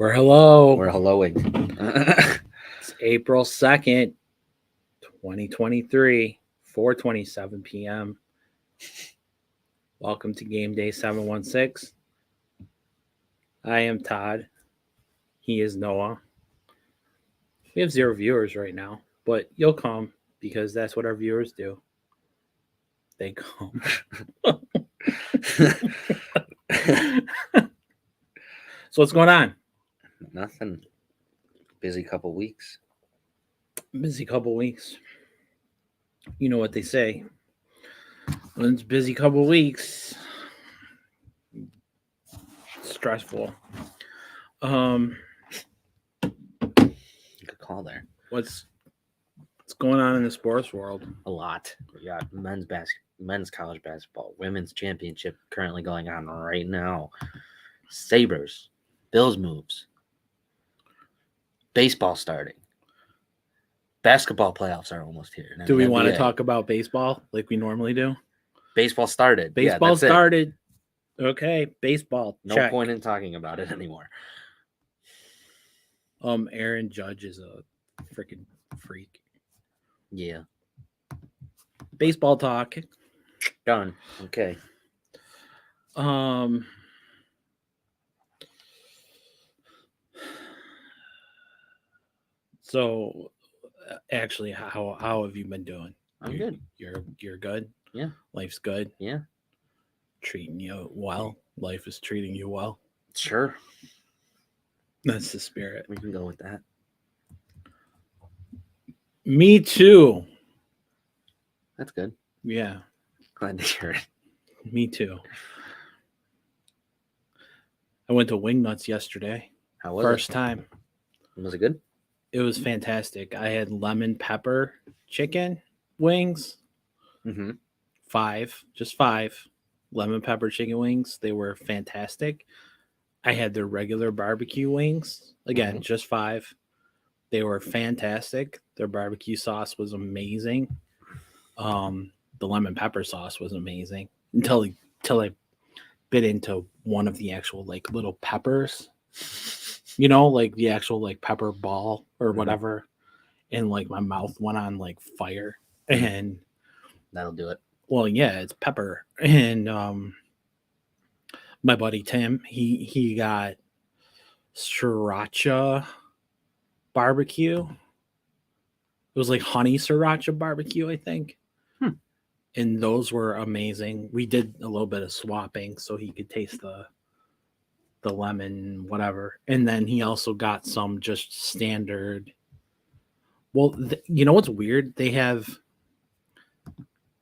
We're hello. We're helloing. It's April 2nd, 2023, 4:27 p.m. Welcome to Game Day 716. I am Todd. He is Noah. We have 0 viewers right now, but you'll come because that's what our viewers do. They come. So what's going on? Nothing. Busy couple weeks. Busy couple weeks. You know what they say. When it's busy couple weeks, stressful. Good call there. What's going on in the sports world? A lot. We got men's college basketball, women's championship currently going on right now. Sabres, Bills moves. Baseball starting. Basketball playoffs are almost here. Do we want to talk about baseball like we normally do? Baseball started. Baseball started. Okay, baseball. No check. point in talking about it anymore. Aaron Judge is a freaking freak. Yeah. Baseball talk. Done. Okay. So actually, how have you been doing? I'm good. You're good? Yeah. Life's good? Yeah. Treating you well? Life is treating you well? Sure. That's the spirit. We can go with that. Me too. That's good. Yeah. Glad to hear it. Me too. I went to Wingnuts yesterday. How was First it? time. Was it good? It was fantastic. I had lemon pepper chicken wings. Mm-hmm. 5 lemon pepper chicken wings. They were fantastic. I had their regular barbecue wings. Again, just 5. They were fantastic. Their barbecue sauce was amazing. The lemon pepper sauce was amazing until I bit into one of the actual like little peppers. You know, like the actual like pepper ball or whatever. And like my mouth went on like fire. And that'll do it. Well, yeah, it's pepper. And my buddy Tim, he got sriracha barbecue. It was like honey sriracha barbecue, I think. And those were amazing. We did a little bit of swapping so he could taste the lemon, whatever. And then he also got some just standard. Well, you know what's weird? They have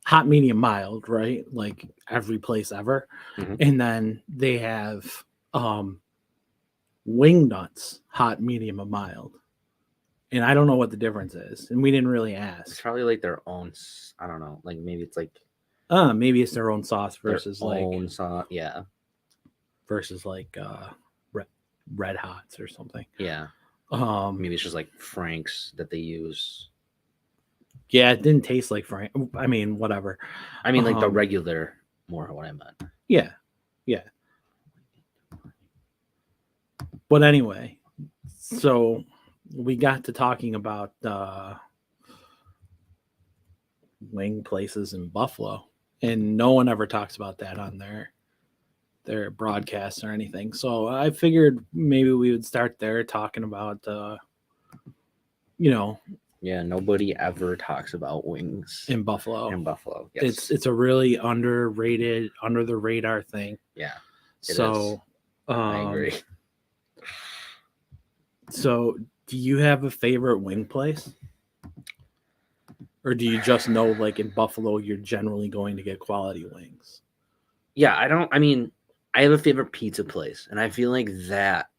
hot, medium, mild, right? Like every place ever. And then they have wing nuts, hot, medium, and mild. And I don't know what the difference is. And we didn't really ask. It's probably like their own, I don't know, like maybe it's like maybe it's their own sauce versus their like own sauce, yeah. Versus like Red Hots or something. Yeah. Maybe it's just like Frank's that they use. Yeah, it didn't taste like Frank. I mean, whatever. I mean, like the regular, more what I meant. Yeah. But anyway, so we got to talking about wing places in Buffalo, and no one ever talks about that on their broadcasts or anything. So I figured maybe we would start there talking about, Yeah, nobody ever talks about wings in Buffalo. Yes. It's a really underrated, under the radar thing. Yeah. So I agree. So do you have a favorite wing place? Or do you just know like in Buffalo you're generally going to get quality wings? Yeah, I have a favorite pizza place, and I feel like that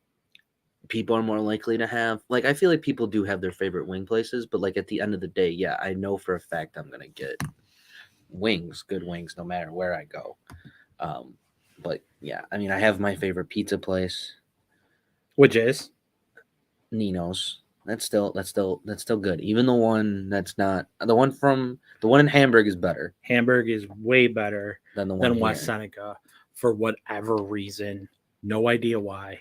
people are more likely to have. Like, I feel like people do have their favorite wing places, but like at the end of the day, yeah, I know for a fact I'm gonna get good wings, no matter where I go. But yeah, I mean, I have my favorite pizza place, which is Nino's. That's still good. Even the one that's not the one in Hamburg is better. Hamburg is way better than the one than West Seneca for whatever reason. No idea why.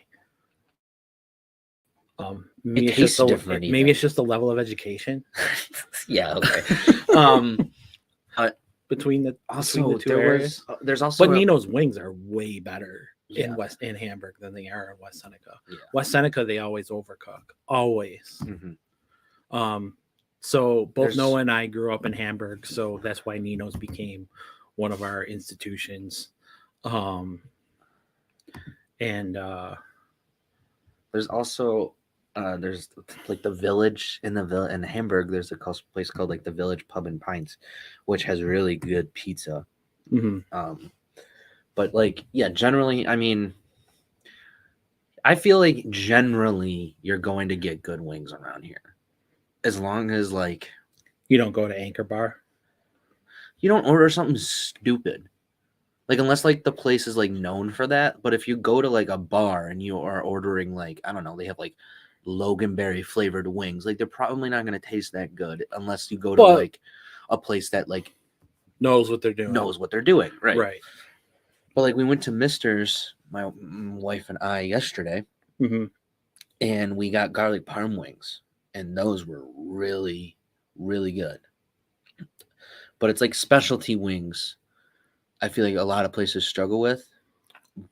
Maybe It it's just tastes different maybe even. it's just a level of education Yeah. Okay. Um. between the Also, two areas. there's also But Nino's wings are way better Yeah. in Hamburg than they are in West Seneca. Yeah. West Seneca they always overcook, always. Mhm. So both There's- Noah and I grew up in Hamburg, so that's why Nino's became one of our institutions. And There's also there's like the Village in in Hamburg. There's a place called like the Village Pub and Pints, which has really good pizza. mhm. But like, yeah, generally, I mean, I feel like generally you're going to get good wings around here, as long as like You don't go to Anchor Bar. you don't order something stupid. Like unless like the place is like known for that. But if you go to like a bar and you are ordering like, I don't know, they have like Loganberry flavored wings, like they're probably not going to taste that good unless you go to Well- like a place that like Knows what they're doing. knows what they're doing, right? Right. But like we went to Mister's, my wife and I yesterday, hmm and we got garlic parm wings, and those were really, really good. But it's like specialty wings. I feel like a lot of places struggle with,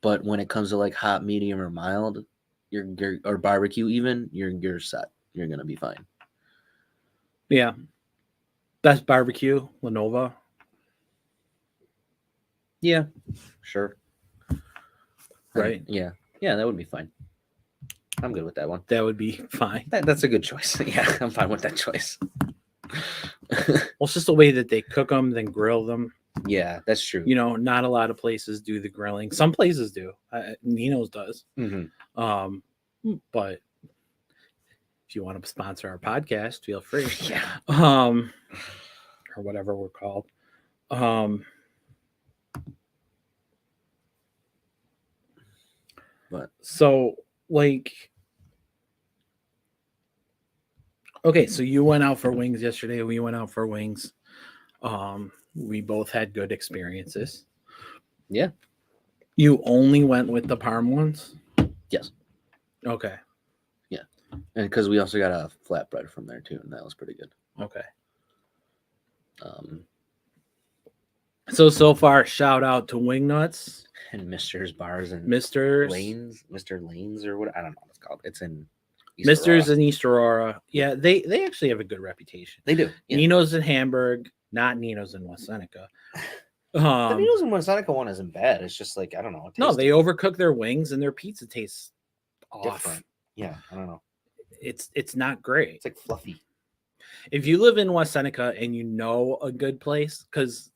but when it comes to like hot, medium, or mild, you're or barbecue even, you're set. You're gonna be fine. Yeah. Best barbecue, Lenovo. Yeah, sure. Right. Yeah, that would be fine. I'm good with that one. That would be fine. That's a good choice. Yeah, I'm fine with that choice. Well, it's just the way that they cook them, then grill them. Yeah, that's true. You know, not a lot of places do the grilling. Some places do. Nino's does. Mm-hmm. But if you want to sponsor our podcast, feel free. Yeah. Or whatever we're called. But So like, okay, so you went out for wings yesterday. We went out for wings. We both had good experiences. yeah, You only went with the parm ones? yes, Okay. and because we also got a flatbread from there too, and that was pretty good. Okay. Um, So far, shout out to Wingnuts, and Mister's bars and Mr. Mr. Lanes or what, I don't know what it's called. It's in East Misters Aurora. in East Aurora. Yeah, they actually have a good reputation. They do. Yeah. Nino's in Hamburg, not Nino's in West Seneca. The Needles and Seneca one isn't bad. It's just like, I don't know. it No, tastes they overcook their wings and their pizza tastes off. different. Yeah, I don't know. It's not great. It's like fluffy. If you live in West Seneca and you know a good place, because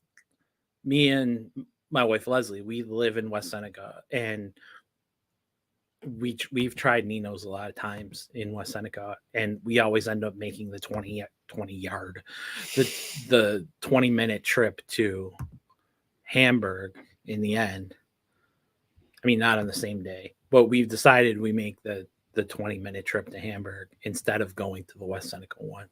me and my wife Leslie, we live in West Seneca, and we've tried Nino's a lot of times in West Seneca, and we always end up making the 20 yard, the 20-minute trip to Hamburg in the end. I mean, not on the same day, but we've decided we make the 20-minute trip to Hamburg instead of going to the West Seneca one.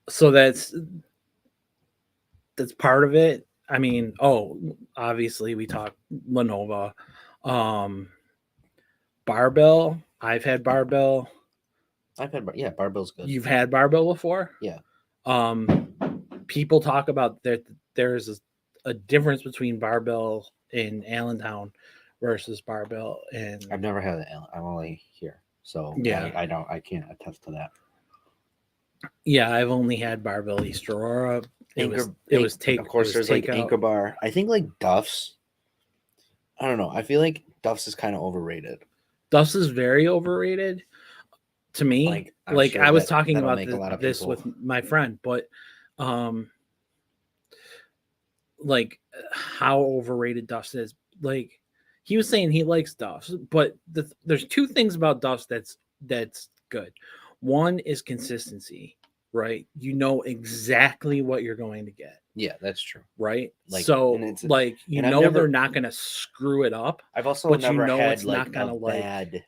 So that's part of it. I mean, obviously we talked Lenovo. Barbell. I've had Barbell. Barbell's good. You've had Barbell before? Yeah. People talk about that there's a difference between Barbell in Allentown versus Barbell in. I've never had it. I'm only here, so Yeah. I can't attest to that. Yeah, I've only had Barbell East Aurora. It was take. Of course, there's like takeout. Anchor Bar. I think like Duff's. I don't know. I feel like Duff's is kind of overrated. Duff's is very overrated to me. Like, I'm Like sure I was that- talking that'll about make a lot of this people- with my friend, but like how overrated Duff's is. Like he was saying he likes Duff's, but there's two things about Duff's that's good. One is consistency, right? You know exactly what you're going to get, Yeah, that's true. right? Like, So and it's- like you and I've know never- they're not going to screw it up. I've also But you never know had it's like not gonna, a like- bad.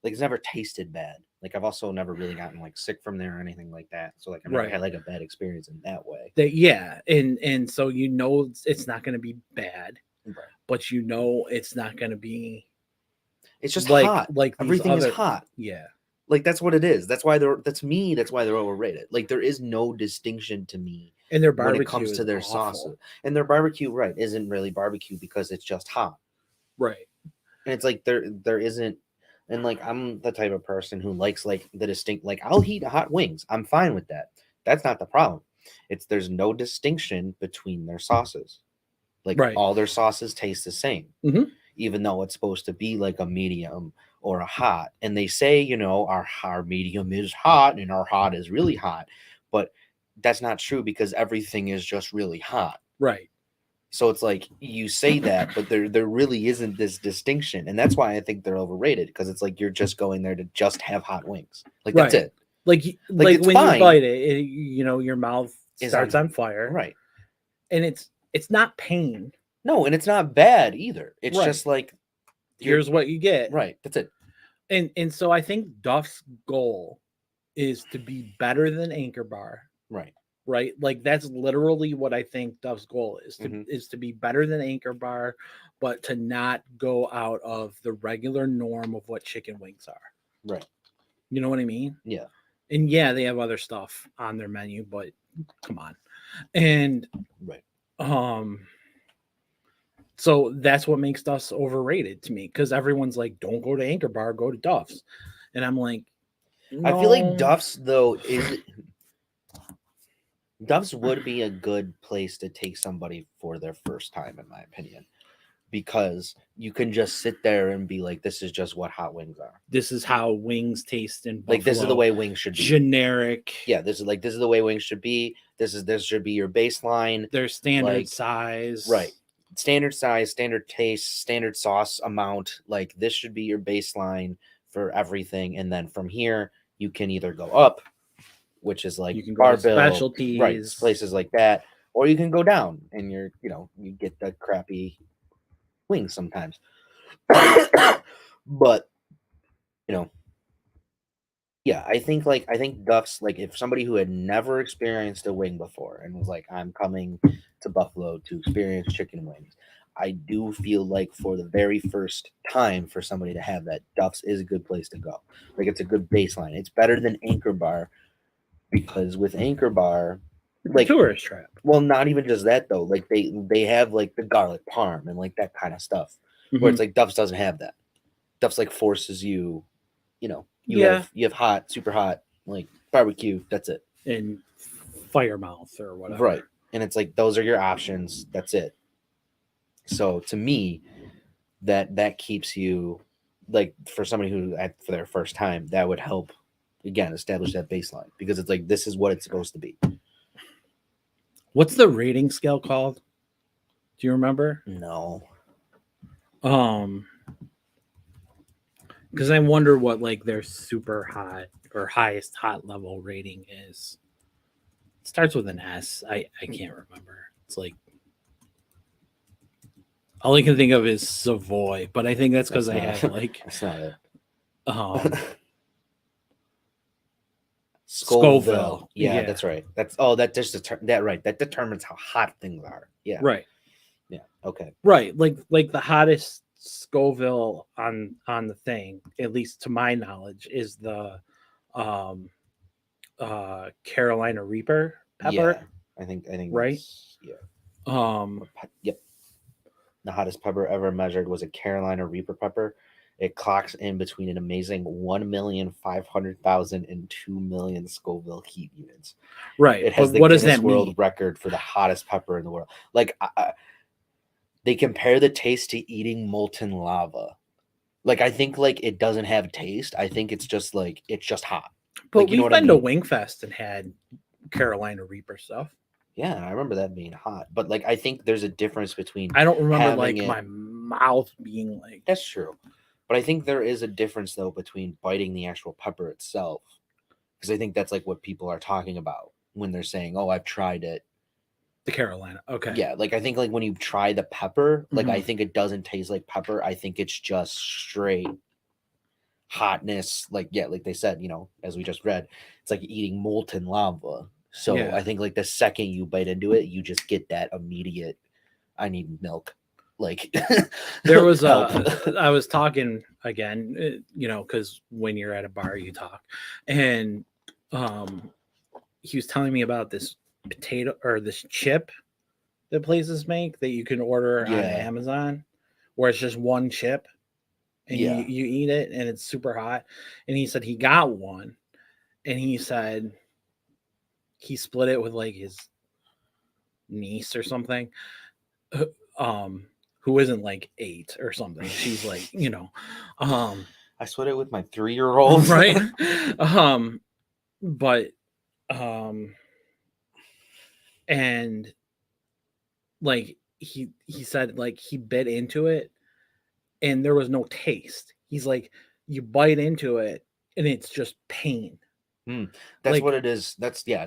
Like it's never tasted bad. Like I've also never really gotten like sick from there or anything like that. So like I've never Right. had like a bad experience in that way. That yeah, and so it's not going to be bad, Right. but it's not going to be It's just like hot. these Everything is other hot. yeah. Like that's what it is. That's why they're overrated. Like there is no distinction to me And their when it barbecue comes is to their awful. sauces. And their barbecue, right, isn't really barbecue because it's just hot. Right. And it's like there isn't, and like I'm the type of person who likes like the distinct, like I'll eat hot wings. I'm fine with that. That's not the problem. It's there's no distinction between their sauces. Like Right. all their sauces taste the same. Mhm. Even though it's supposed to be like a medium or a hot. And they say, our medium is hot and our hot is really hot. But that's not true because everything is just really hot. Right. So it's like you say that, but there really isn't this distinction. And that's why I think they're overrated, because it's like you're just going there to just have hot wings. Like that's Right. it. Like it's when you fine. bite it, your mouth Is starts on fire. Right. And it's not pain. No, and it's not bad either. It's Right. just like Here's what you get. right. That's it. And so I think Duff's goal is to be better than Anchor Bar. Right. Right? Like that's literally what I think Duff's goal is Mhm. is to be better than Anchor Bar, but to not go out of the regular norm of what chicken wings are. Right. You know what I mean? Yeah. And yeah, they have other stuff on their menu, but come on. And Right. So that's what makes Duff's overrated to me, because everyone's like, don't go to Anchor Bar, go to Duff's. And I'm like, I feel like no. Duff's though Duff's would be a good place to take somebody for their first time, in my opinion, because you can just sit there and be like, this is just what hot wings are. This is how wings taste in Buffalo. Like this is the way wings should be. Generic. Yeah, this is the way wings should be. This should be your baseline. Their standard like, size. Right. Standard size, standard taste, standard sauce amount. Like this should be your baseline for everything. And then from here, you can either go up, which is like you can go to specialties, right? Places like that, or you can go down and you get the crappy wings sometimes. But yeah, I think Duff's, like if somebody who had never experienced a wing before and was like, I'm coming to Buffalo to experience chicken wings, I do feel like for the very first time for somebody to have that, Duff's is a good place to go. Like it's a good baseline. It's better than Anchor Bar, because with Anchor Bar, like tourist trap. Well, not even just that though. Like they have like the garlic parm and like that kind of stuff, where it's like Duff's doesn't have that. Duff's like forces you, you have hot, super hot, like barbecue. That's it. And fire mouth or whatever. Right. And it's like those are your options. That's it. So to me, that keeps you, like for somebody who for their first time, that would help again establish that baseline, because it's like this is what it's supposed to be. What's the rating scale called? Do you remember? No. Because I wonder what like their super hot or highest hot level rating is. It starts with an S. I can't remember. It's like all I can think of is Savoy, but I think that's because I have like that's not it. Scoville. Yeah, that's right. That determines how hot things are. Yeah. Right. Yeah. Okay. Right. Like the hottest Scoville on the thing, at least to my knowledge, is the Carolina Reaper pepper. Yeah, I think right. Yeah. Yep. The hottest pepper ever measured was a Carolina Reaper pepper. It clocks in between an amazing 1,500,000 and 2 million Scoville heat units. Right. It has but the what Guinness does that World mean? Record for the hottest pepper in the world. Like they compare the taste to eating molten lava. Like I think like it doesn't have taste. I think it's just like it's just hot. But like, we've been to Wingfest and had Carolina Reaper stuff. Yeah, I remember that being hot. But like I think there's a difference between I don't remember like my mouth being like that's true. But I think there is a difference though between biting the actual pepper itself. Because I think that's like what people are talking about when they're saying, oh, I've tried it. The Carolina. Okay. Yeah, like I think like when you try the pepper, like I think it doesn't taste like pepper. I think it's just straight hotness, like yeah, like they said, as we just read, it's like eating molten lava. So Yeah. I think like the second you bite into it, you just get that immediate, I need milk, like There was help. I was talking again, because when you're at a bar, you talk, and um, he was telling me about this potato or this chip that places make that you can order on Yeah, Amazon, where it's just one chip and yeah. you eat it and it's super hot. And he said he got one, and he said he split it with like his niece or something, um, who isn't like 8 or something. She's like, um, I sweat it with my 3-year-old. right. um, but and like he said like he bit into it and there was no taste. He's like, you bite into it and it's just pain. That's what Like it is. That's yeah.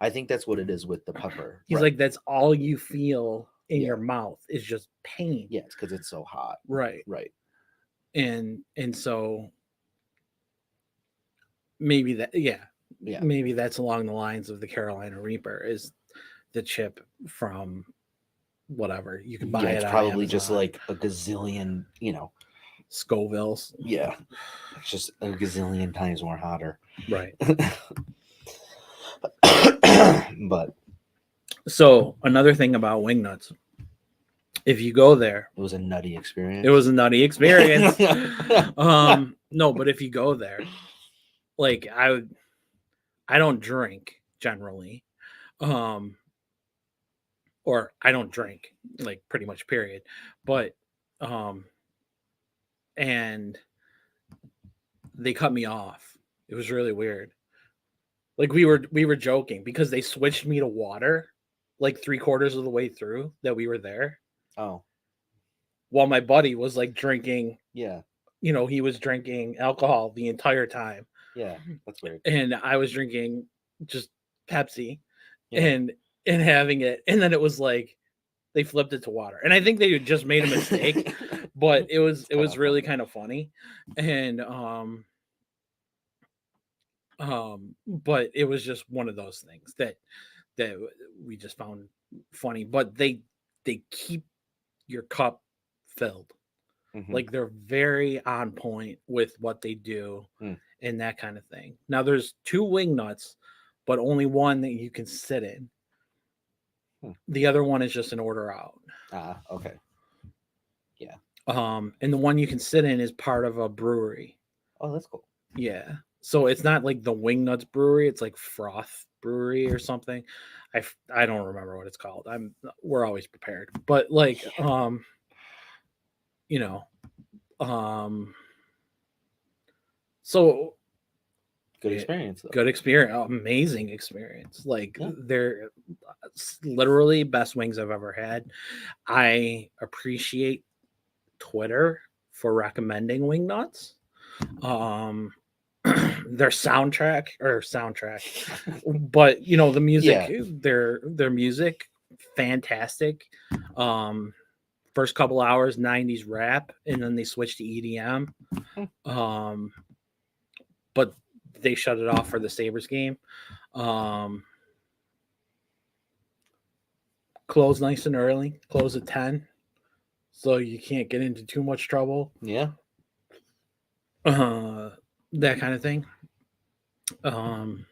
I think that's what it is with the pepper. he's Right. like, that's all you feel in your Yeah. mouth is just pain. Yeah, it's because it's so hot. Right. Right. And so maybe that Yeah. maybe that's along the lines of the Carolina Reaper is the chip from whatever. You can buy Yeah, it it's on probably just Amazon. like a gazillion, Scovilles. yeah. It's just a gazillion times more hotter. Right. But So another thing about Wingnuts, if you go there, it was a nutty experience. it was a nutty experience. No, but if you go there, like I don't drink generally. Um or I don't drink, like pretty much period. But and they cut me off. It was really weird. Like we were joking because they switched me to water like 3/4 of the way through that we were there, Oh, while my buddy was like drinking, yeah. he was drinking alcohol the entire time. Yeah. That's weird. And I was drinking just Pepsi Yeah. and having it. And then it was like they flipped it to water. And I think they just made a mistake, but it was kinda really funny. kind of funny. And but it was just one of those things that we just found funny. But they keep your cup filled. Mhm. Like they're very on point with what they do Mm. and that kind of thing. Now there's 2 wing nuts, but only one that you can sit in. Hmm. The other one is just an order out. Ah, okay. Yeah. And the one you can sit in is part of a brewery. Oh, that's cool. Yeah. So it's not like the Wing Nuts Brewery, it's like Froth Brewery or something. I don't remember what it's called. We're always prepared. But like you know, um so Good yeah, experience though. good experience, amazing experience. Like Yeah. they're literally best wings I've ever had. I appreciate Twitter for recommending wing nuts. Um their soundtrack, but the music, Yeah. their music, fantastic. Um First couple hours 90s rap and then they switched to EDM. But they shut it off for the Sabres game. Um, close nice and early, close at 10, so you can't get into too much trouble. Yeah. That kind of thing. Um,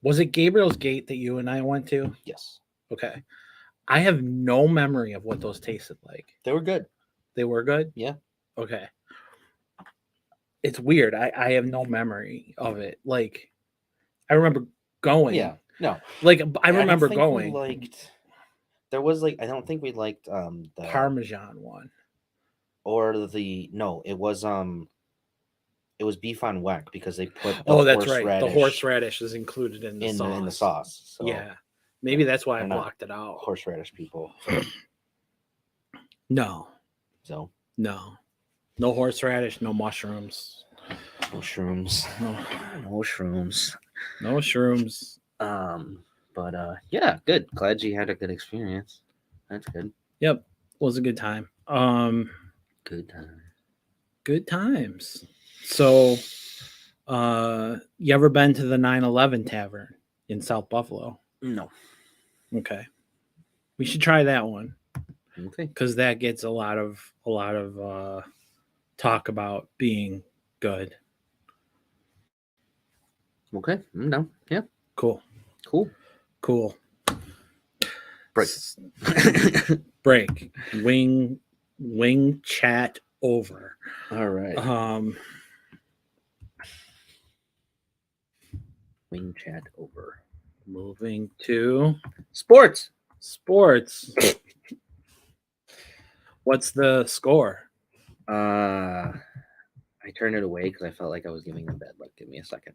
was it Gabriel's Gate that you and I went to? Yes. Okay. I have no memory of what those tasted like. They were good. They were good? Yeah. Okay. It's weird. I have no memory of it. Like, I remember going. Yeah. No. Like, I remember don't think going. We liked. There was like I don't think we liked the Parmesan one. or the no. It was beef on weck because they put the Oh, that's right. horseradish The horseradish is included in the in sauce. the sauce. So Yeah. Maybe that's why I they're not blocked it out. horseradish people. No. So No. No horseradish, no mushrooms. no shrooms. No shrooms. No shrooms. But yeah, good. Glad you had a good experience. That's good. Yep. Was a good time. Good time. Good times. So, you ever been to the 911 Tavern in South Buffalo? No. Okay, we should try that one Okay. because that gets a lot of talk about being good. Okay. I'm down. Yeah. Cool, Cool. cool. Break. Break. Wing chat over. All right. Um, Wing chat over. moving to Sports. sports. What's the score? I turned it away because I felt like I was giving them bad luck. Give me a second.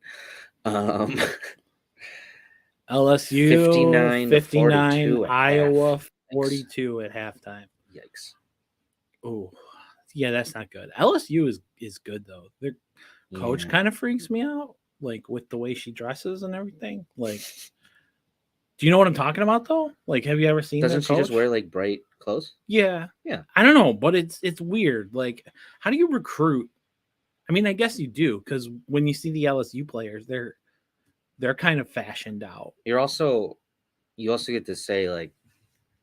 LSU 59 to 59, 42 at Iowa half. 42 at halftime. Yikes. Oh, yeah, that's not good. LSU is good though. Their coach Yeah. kind of freaks me out, like with the way she dresses and everything. Like, do you know what I'm talking about though? Like, have you ever seen? Doesn't their she just coach? wear like bright clothes? Yeah, Yeah. I don't know, but it's weird. Like, how do you recruit? I mean, I guess you do because when you see the LSU players, they're kind of fashioned out. You also get to say like,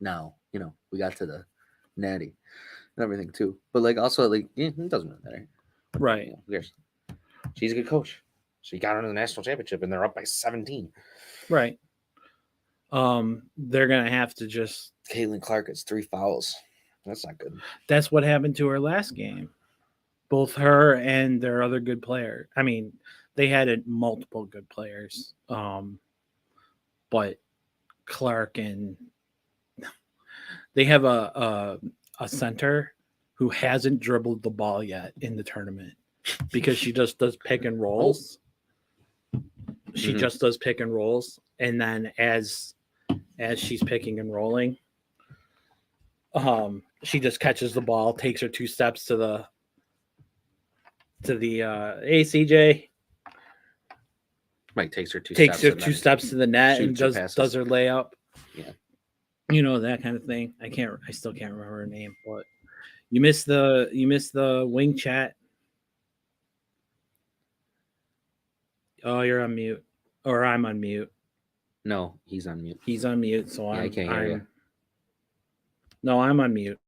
now we got to the natty and everything too. But like also like it doesn't really matter. Right. Who cares? She's a good coach. She got her to the national championship and they're up by 17. Right. They're gonna have to just. Caitlin Clark has 3 fouls. That's not good. That's what happened to her last game. Both her and their other good player. I mean, they had multiple good players. But Clark and they have a center who hasn't dribbled the ball yet in the tournament because she just does pick and rolls. She just does pick and rolls, and then as she's picking and rolling, she just catches the ball, takes her 2 steps to the hey CJ, Mike takes her two steps to the net and shoots her does her layup. Yeah. You know, that kind of thing. I still can't remember her name, but you missed the wing chat. Oh, you're on mute. Or I'm on mute. No, he's on mute. He's on mute, so I can't hear you. No, I'm on mute.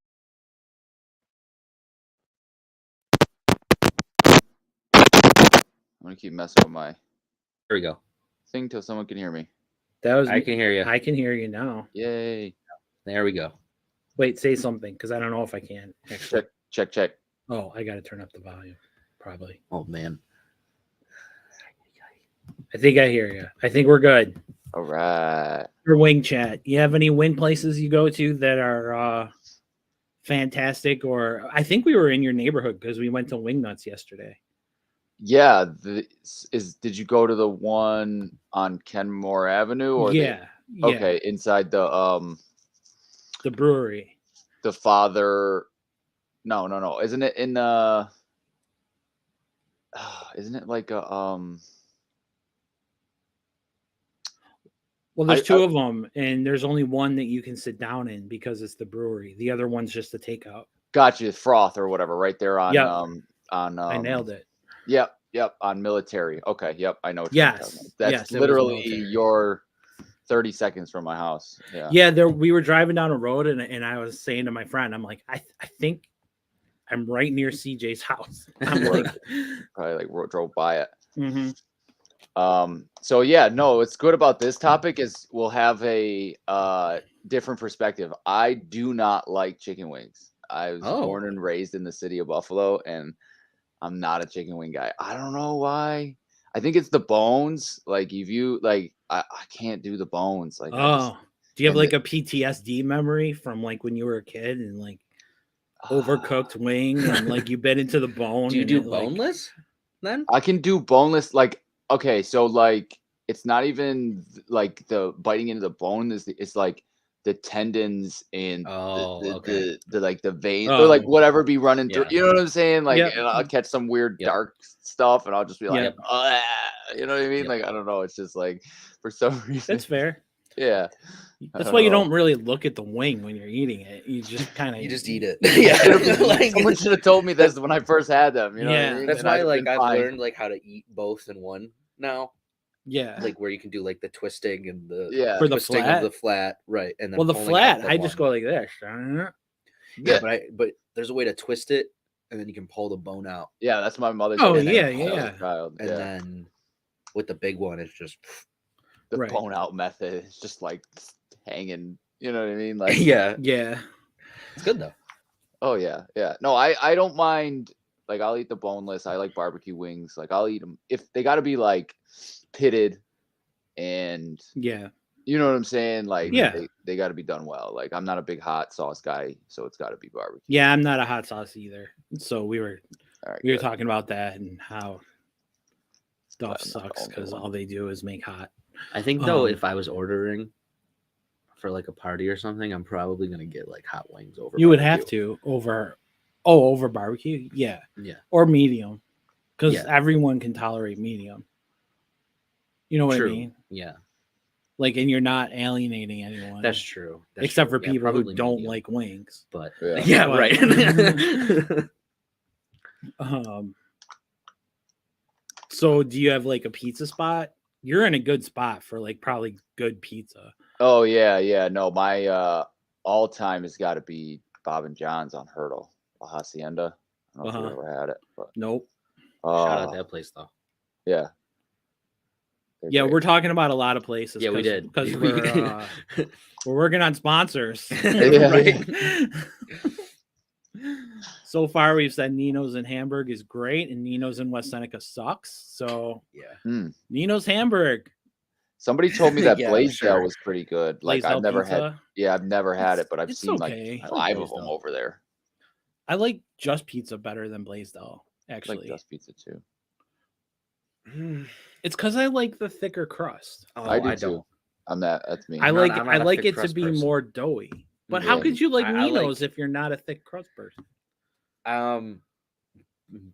I'm gonna keep messing with my Here we go. thing till someone can hear me. That was I can hear you. I can hear you now. Yay! There we go. Wait, say something because I don't know if I can. Actually. Check. Oh, I got to turn up the volume. Probably. Oh man. I think I hear you. I think we're good. All right. For wing chat, you have any wing places you go to that are fantastic? Or I think we were in your neighborhood because we went to Wing Nuts yesterday. Yeah. Did you go to the one on Kenmore Avenue or yeah. Okay, inside the brewery. The father. No. Isn't it in the? Isn't it like a Well, there's two of them, and there's only one that you can sit down in because it's the brewery. The other one's just a takeout. Gotcha, Froth or whatever, right there on I nailed it. Yep, on Military. Okay, yep, I know what you're talking about. That's it was literally Military. your 30 seconds from my house. Yeah. Yeah, we were driving down a road, and I was saying to my friend, I'm like, I think I'm right near CJ's house. I'm like, probably like drove by it. Mm-hmm. So yeah, no, what's good about this topic is we'll have a different perspective. I do not like chicken wings. I was born and raised in the city of Buffalo, and I'm not a chicken wing guy. I don't know why. I think it's the bones. Like if you like, I can't do the bones. Like, do you have like a PTSD memory from like when you were a kid and like overcooked wing and like you bit into the bone? Do you do boneless? Then I can do boneless. Like, okay, so like it's not even like the biting into the bone. It's like the tendons and the like the veins or like whatever be running through. You know what I'm saying? Like, and I'll catch some weird dark stuff, and I'll just be like, you know what I mean? Like, I don't know. It's just like for some reason. That's fair. Yeah. That's why you don't really look at the wing when you're eating it. You just kind of You just eat it. Someone should have told me this when I first had them. You know what I mean? That's And why I'd like been I've fine. learned like how to eat both in one now. Yeah. Like where you can do like the twisting and the For the twisting flat? of the flat, right? And then Well, the pulling out flat, I just go one. like this. Yeah, but there's a way to twist it, and then you can pull the bone out. Yeah, that's my mother's. Oh, and yeah, then when I was a yeah. child. And then with the big one, it's just the Right. bone out method. It's just like hanging. You know what I mean? Like yeah, It's good though. Oh yeah, yeah. No, I don't mind. Like I'll eat the boneless. I like barbecue wings. Like I'll eat them if they got to be like pitted, and yeah. you know what I'm saying. Like Yeah. they got to be done well. Like I'm not a big hot sauce guy, so it's got to be barbecue. Yeah, I'm not a hot sauce either. So we were All right, we were good. talking about that and how stuff I'm not the sucks only because one. all they do is make hot. I think though, if I was ordering for like a party or something, I'm probably gonna get like hot wings over. You would barbecue. have to over barbecue, yeah, or medium, because everyone can tolerate medium. You know what I mean? Yeah. Like, and you're not alienating anyone. That's true. Except for people who don't like wings. But yeah, right. So do you have like a pizza spot? You're in a good spot for like probably good pizza. Oh yeah. No, my all time has got to be Bob and John's on Hurdle, La Hacienda. I don't know if you ever had it, but nope. Shout out that place though. Yeah. Yeah, we're talking about a lot of places. Yeah, we did because we're working on sponsors. Right. So far, we've said Nino's in Hamburg is great, and Nino's in West Seneca sucks. So Nino's Hamburg. Somebody told me that Yeah, Blaisdell sure. was pretty good. Like Blaisdell I've never pizza? had. Yeah, I've never had it, but I've It's seen okay. like 5 of them over there. I like Just Pizza better than Blaisdell. I Actually, like Just Pizza too. It's because I like the thicker crust. Oh, I do too. That's me. I I'm like not I a like thick it to crust be person. more doughy. But how Yeah. could you like I like- Nino's if you're not a thick crust person?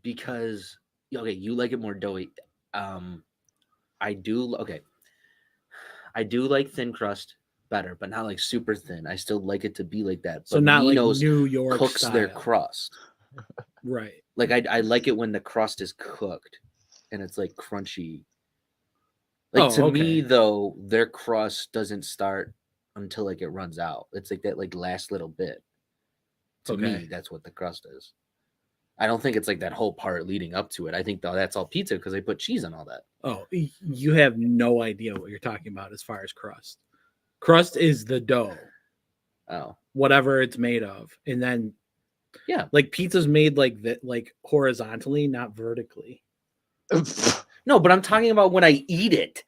Because you like it more doughy. I do like thin crust better, but not like super thin. I still like it to be like that. So But not Nino's like New York cooks style. their crust. Right. Like I like it when the crust is cooked and it's like crunchy. Like to me though, their crust doesn't start until like it runs out. It's like that like last little bit. To me, that's what the crust is. I don't think it's like that whole part leading up to it. I think though that's all pizza because they put cheese on all that. Oh, you have no idea what you're talking about as far as crust. Crust is the dough. Oh. Whatever it's made of. And then like pizza's made like that, like horizontally, not vertically. No, but I'm talking about when I eat it.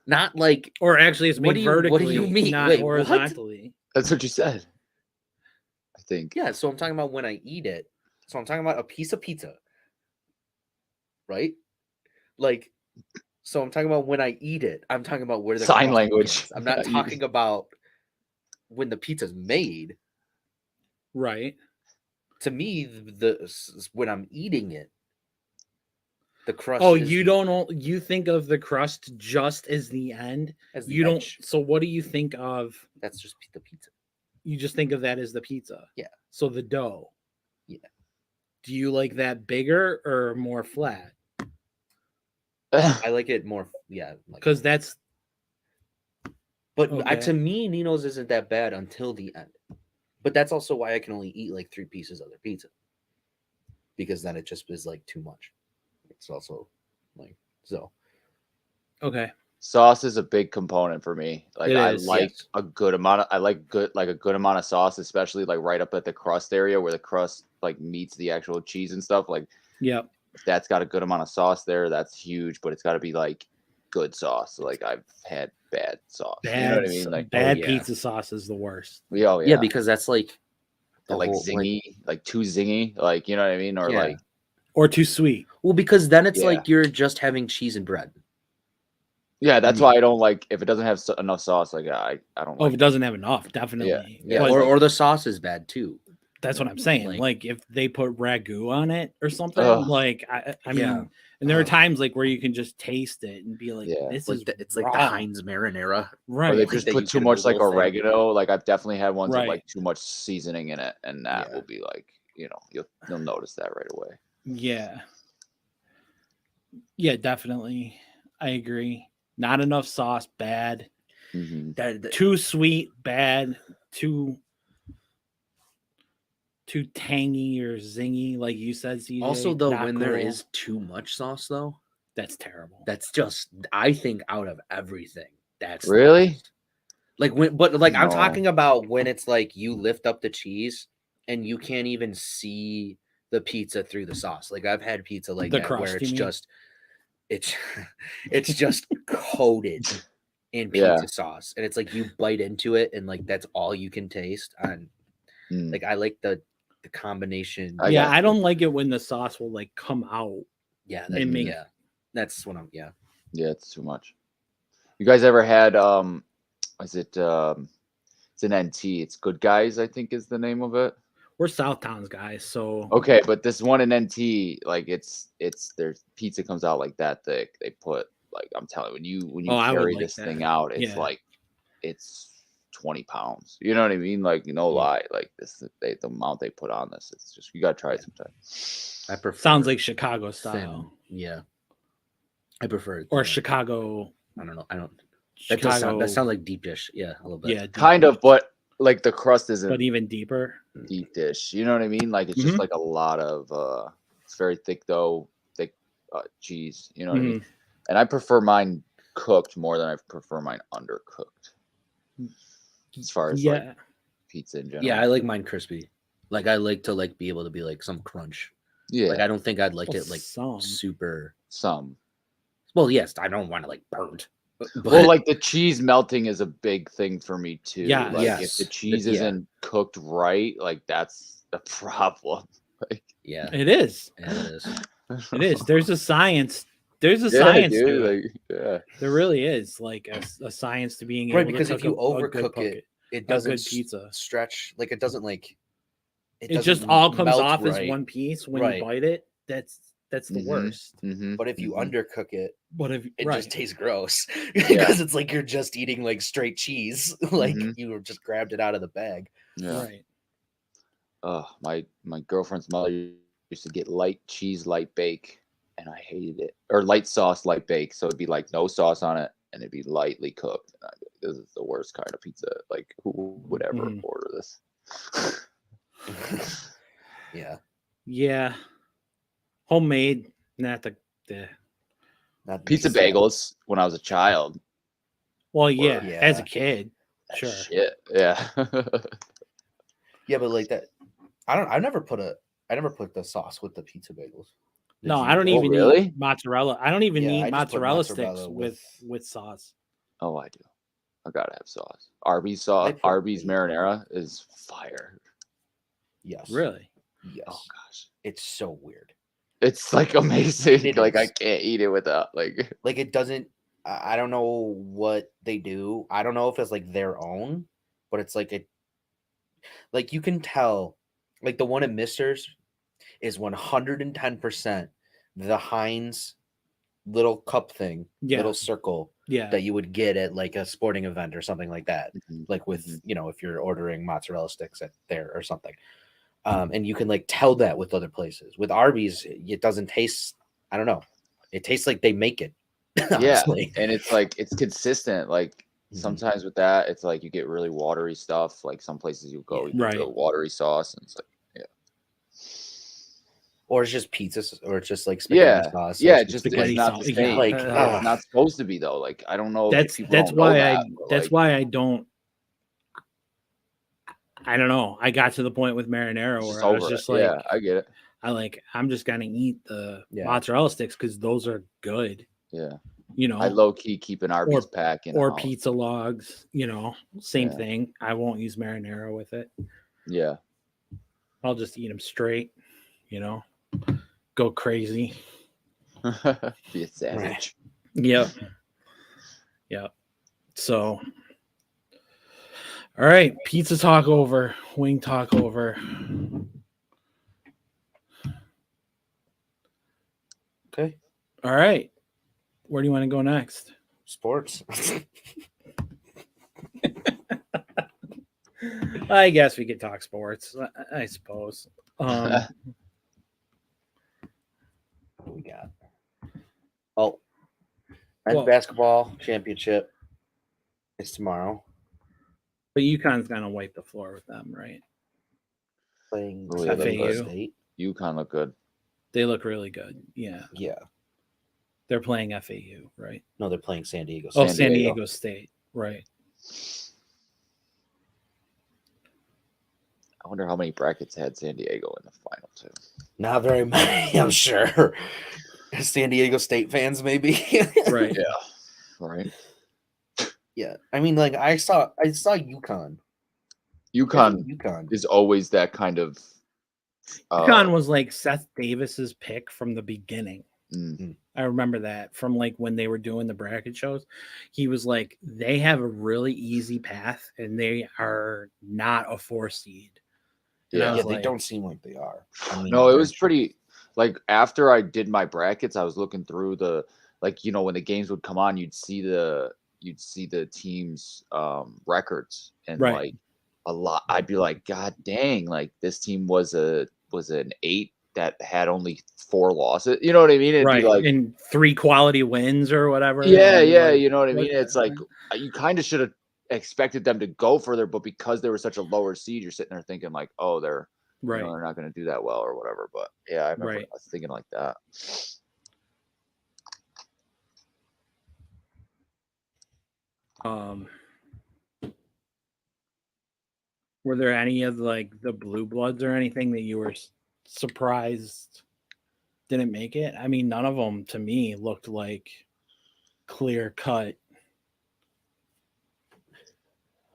Not like or actually it's made vertically. What do you mean? Not Wait, horizontally. That's what you said. I think. Yeah, so I'm talking about when I eat it. So I'm talking about a piece of pizza. Right? Like, so I'm talking about when I eat it. I'm talking about where the sign language. Begins. I'm not talking about when the pizza's made. Right. To me, when I'm eating it, the crust. Oh, you think of the crust just as the end? As the you don't. edge. So what do you think of? That's just the pizza. You just think of that as the pizza. Yeah. So the dough. Yeah. Do you like that bigger or more flat? I like it more. Yeah. Because that's. But to me, Nino's isn't that bad until the end. But that's also why I can only eat like 3 pieces of their pizza. Because then it just is like too much. It's also like so. Okay. Sauce is a big component for me. Like a good amount of a good amount of sauce, especially like right up at the crust area where the crust like meets the actual cheese and stuff. Like if that's got a good amount of sauce there, that's huge, but it's got to be like good sauce. Like I've had bad sauce. You know what I mean? Like bad pizza sauce is the worst. Yeah, because that's like like zingy, like too zingy, like you know what I mean, or like or too sweet. Well, because then it's like you're just having cheese and bread. Yeah, that's why I don't like if it doesn't have enough sauce. Like I don't. Oh, if it doesn't have enough, definitely. Yeah. Or the sauce is bad too. That's what I'm saying. Like- Like if they put ragu on it or something, Ugh. like I mean, Yeah. and there are Ugh. times like where you can just taste it and be like, Yeah. this Like is it's like the raw. Heinz marinara. Or Right. they Like just that put you too get in much the like little thing. oregano. Like I've definitely had ones with Right. like too much seasoning in it, and that Yeah. will be like, you'll notice that right away. Yeah. Yeah, definitely. I agree. Not enough sauce, bad. Mm-hmm. Too sweet, bad. Too tangy or zingy, like you said, CJ. Also, though, not when there cool. is too much sauce, though, that's terrible. that's just I think out of everything, that's the Really? worst. Like I'm No. talking about when it's like you lift up the cheese and you can't even see the pizza through the sauce. Like I've had pizza like The that crust, where you it's mean? just it's just coated in pizza Yeah. sauce, and it's like you bite into it and like that's all you can taste. And Mm. like I like the combination. I yeah, got I you. don't like it when the sauce will like come out. Yeah, It makes- yeah, that's what I'm. Yeah, Yeah, it's too much. You guys ever had is it it's an NT? It's Good Guys, I think is the name of it. We're Southtowns guys, so Okay, but this one in NT, like it's their pizza comes out like that thick. They put like I'm telling you, when you Oh, I would carry like this that. thing out, it's Yeah. like it's 20 pounds. You know what I mean? Like no Yeah. lie, like the amount they put on this, it's just you gotta try it sometime. I prefer. sounds like Chicago thin. style Yeah, I prefer it or thin. Chicago. I don't know. That does Chicago. that sound like deep dish. Yeah, a little bit. Yeah, deep Kind dish, of, but like the crust isn't but even deeper. deep dish. You know what I mean? Like it's just Mhm. like a lot of it's very thick dough, thick cheese. You know what I mean? And I prefer mine cooked more than I prefer mine undercooked. As far as like Yeah, pizza in general. Yeah, I like mine crispy. Like I like to like be able to be like some crunch. Yeah. Like I don't think I'd like Well, it like some. super. Some. Well, yes, I don't want to like burnt. But Well, like the cheese melting is a big thing for me too. Yeah, Like if yes. the cheese Yeah. isn't cooked right, like that's the problem. Like yeah, it is. yeah, it is. It is. There's a science. There's a Yeah, science dude, to it. like, yeah. There really is like a science to being Right, able because to if cook you a good overcook it, it a doesn't good pizza. stretch. Like it doesn't like. It doesn't just all comes melt off as right. one piece when Right. you bite it. That's the Mhm. worst. Mm-hmm. But if you undercook it, But if it right, just tastes gross because it's like you're just eating like straight cheese. Like Mhm. you just grabbed it out of the bag. Yeah. right. Oh, my girlfriend's mother used to get light cheese, light bake, and I hated it. Or light sauce, light bake. So it'd be like no sauce on it, and it'd be lightly cooked. And this is the worst kind of pizza. Like who would ever Mhm. order this? Yeah, Yeah, homemade, not the. not Pizza the- bagels when I was a child. Well, yeah, Yeah. as a kid, That sure. Shit. Yeah. Yeah, but like that, I never put the sauce with the pizza bagels. Did No, you? I don't Oh, even really? eat mozzarella. I don't even Yeah, I eat just put mozzarella mozzarella sticks with sauce. Oh, I do. I gotta have sauce. Arby's sauce. put Arby's meat. marinara is fire. Yes. Really? Yes. Oh gosh, It's so weird. it's like amazing. It Like I is. can't eat it without like. Like it doesn't. I don't know what they do. I don't know if it's like their own, but it's like it. Like you can tell, like the one at Mister's is 110% the Heinz little cup thing, Yeah. little circle Yeah. that you would get at like a sporting event or something like that. Mhm, Like with mhm. if you're ordering mozzarella sticks at there or something, and you can like tell that with other places. With Arby's, it doesn't taste. I don't know. It tastes like they make it. Yeah, Honestly. and it's like it's consistent. Like Mhm. sometimes with that, it's like you get really watery stuff. Like some places you go, Yeah. you get Right. the watery sauce, and it's like Or it's just pizza, or it's just like spaghetti yeah, sauce. yeah. or It's just spaghetti it's not sauce, the yeah, same. like, It's not supposed to be though. Like I don't know. That's people that's don't know why that, but, that's like, why I don't. I don't know. I got to the point with marinara it's where just I was over it. just like, Yeah, I get it. I'm just gonna eat the Yeah. mozzarella sticks because those are good. Yeah, You know, I low key keep an Arby's pack in or the house. pizza logs. You know, same Yeah. thing. I won't use marinara with it. Yeah, I'll just eat them straight. You know, go crazy. be a savage. Yep. Yep. So, All right, pizza talk over, wing talk over. Okay. All right, where do you want to go next? Sports. I guess we could talk sports. I suppose. What do we got? Oh, men's Well- basketball championship. It's tomorrow. But UConn's gonna wipe the floor with them, right? Playing Oh, San yeah, Diego FAU. State. UConn look good. They look really good. Yeah, Yeah. they're playing FAU, right? No, they're playing San Diego Oh, State. San Diego. Diego State, right? I wonder how many brackets had San Diego in the final too. Not very many, I'm sure. San Diego State fans, maybe. Right. Yeah. Right. Yeah. I mean, like I saw UConn. UConn is always that kind of. UConn was like Seth Davis's pick from the beginning. Mm. I remember that from like when they were doing the bracket shows. He was like, they have a really easy path and they are not a 4 seed. And I Yeah. was Yeah, they like, don't seem like they are. I mean, No, it was pretty. Like after I did my brackets, I was looking through the when the games would come on, you'd see the teams' records and Right. like a lot. I'd be like, God dang! Like this team was an 8 that had only 4 losses. You know what I mean? It'd right. be like, And 3 quality wins or whatever. yeah, And yeah. like, You know what I what mean? the It's like heck? you kind of should have expected them to go further, but because they were such a lower seed, you're sitting there thinking like, oh, they're Right. they're not going to do that well or whatever. But yeah, I remember Right. I was thinking like that. Were there any of like the blue bloods or anything that you were surprised didn't make it? I mean, none of them to me looked like clear cut.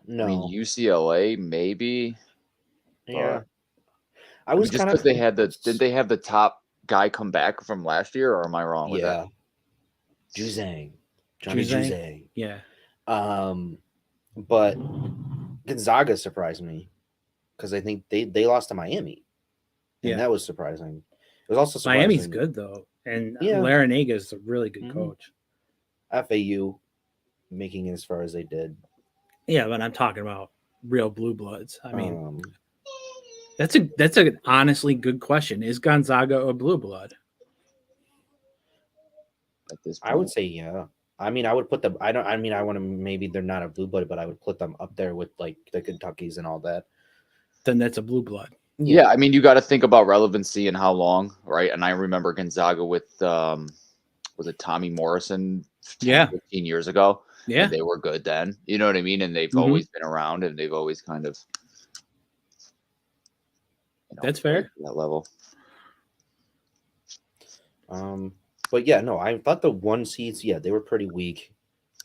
no. I mean, UCLA maybe. Yeah. I was just because they had did they have the top guy come back from last year, or am I wrong with that? Juzang. Johnny Juzang? Juzang. Yeah. But Gonzaga surprised me because I think they lost to Miami. And Yeah. that was surprising. It was also surprising. Miami's good though. And Yeah. Larinaga is a really good Mhm. coach. FAU making it as far as they did. Yeah, but I'm talking about real blue bloods. I mean, Um, that's a honestly good question. Is Gonzaga a blue blood? At this I would point? say yeah. I mean, I would put them. I want to. Maybe they're not a blue blood, but I would put them up there with like the Kentuckys and all that. Then that's a blue blood. Yeah, I mean, you got to think about relevancy and how long, right? And I remember Gonzaga with was it Tommy Morrison 15 years ago? Yeah. And they were good then. You know what I mean? And they've Mhm. always been around and they've always kind of That's fair. played that level. But yeah, no, I thought the 1 seeds, yeah, they were pretty weak.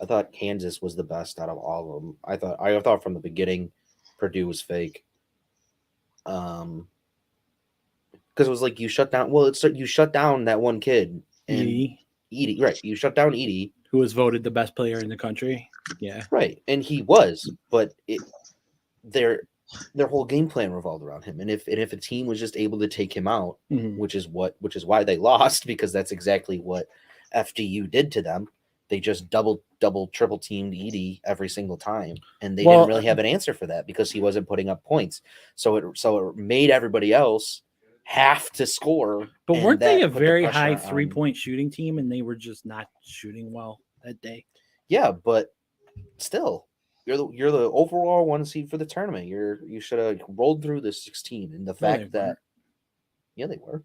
I thought Kansas was the best out of all of them. I thought from the beginning Purdue was fake. Because it was like you shut down. Well, you shut down that one kid and Edie, right? You shut down Edie, who was voted the best player in the country. Yeah, right, and he was, but their whole game plan revolved around him. And if a team was just able to take him out, Mhm. which is why they lost, because that's exactly what FDU did to them. They just double, triple teamed Edie every single time, and they didn't really have an answer for that because he wasn't putting up points. So it made everybody else have to score. But weren't they a very high pressure 3-point shooting team, and they were just not shooting well that day? Yeah, but still, you're the overall 1 seed for the tournament. You should have rolled through the 16, and the fact that yeah, they were.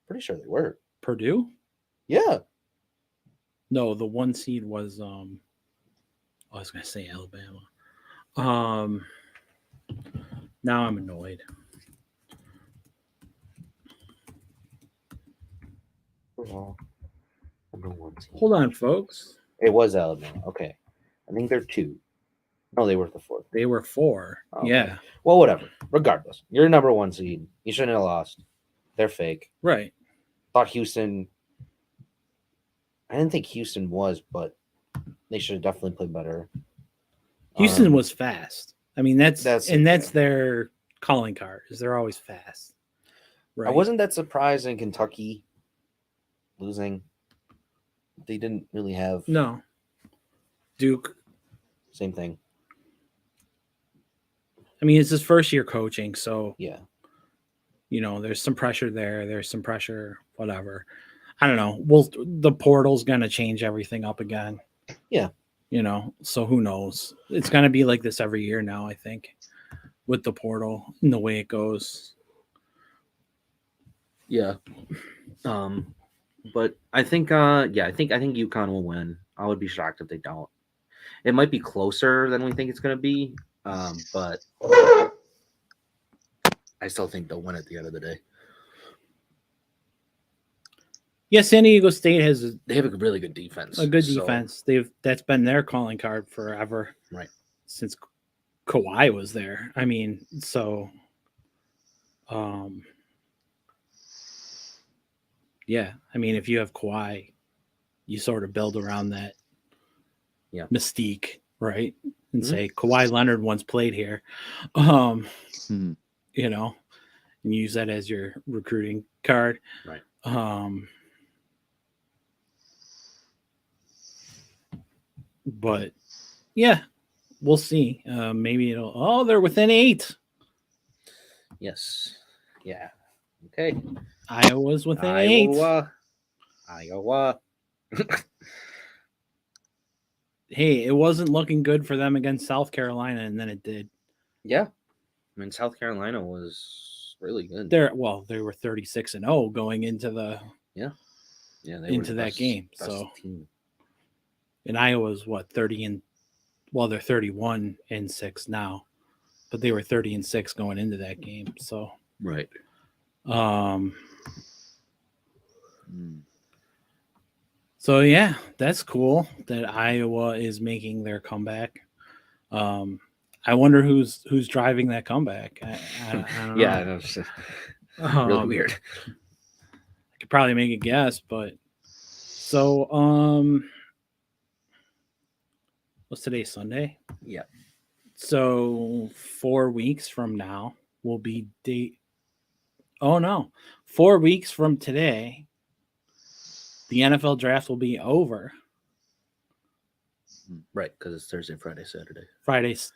Pretty sure they were. Purdue? Yeah. No, the 1 seed was I was gonna say Alabama. Now I'm annoyed. Hold on, folks. It was Alabama. Okay. I think they're 2. No, they were the 4th. They were 4. Okay. Yeah. Well, whatever. Regardless, you're number 1 seed. You shouldn't have lost. They're fake. Right. Thought Houston. I didn't think Houston was, but they should have definitely played better. Houston was fast. I mean, that's yeah. their calling card. Is they're always fast. Right. I wasn't that surprised in Kentucky losing. They didn't really have Duke. Same thing. I mean, it's his first year coaching, so yeah, there's some pressure there. There's some pressure, whatever. I don't know. The portal's gonna change everything up again. Yeah. So who knows? It's gonna be like this every year now, I think, with the portal and the way it goes. Yeah. But I think I think UConn will win. I would be shocked if they don't. It might be closer than we think it's gonna be. But I still think they'll win at the end of the day. Yeah, San Diego State they have a really good defense. A good defense. That's been their calling card forever. Right. Since Kawhi was there. I mean, so yeah, I mean, if you have Kawhi, you sort of build around that mystique, right? And say Kawhi Leonard once played here. And use that as your recruiting card. Right. But yeah, we'll see. Maybe they're within 8. Yes. Yeah. Okay. Iowa's within 8. Iowa. Hey, it wasn't looking good for them against South Carolina, and then it did. Yeah. I mean, South Carolina was really good. They were 36-0 going into the into that game. So team. And Iowa's what 30 they're 31-6 now, but they were 30-6 going into that game. So right. So yeah, that's cool that Iowa is making their comeback. I wonder who's driving that comeback. I don't know. Yeah, that's really weird. I could probably make a guess, but so what's today? Sunday? Yeah. So 4 weeks from now will be 4 weeks from today, the NFL draft will be over. Right, because it's Thursday, Friday, Saturday. Fridays.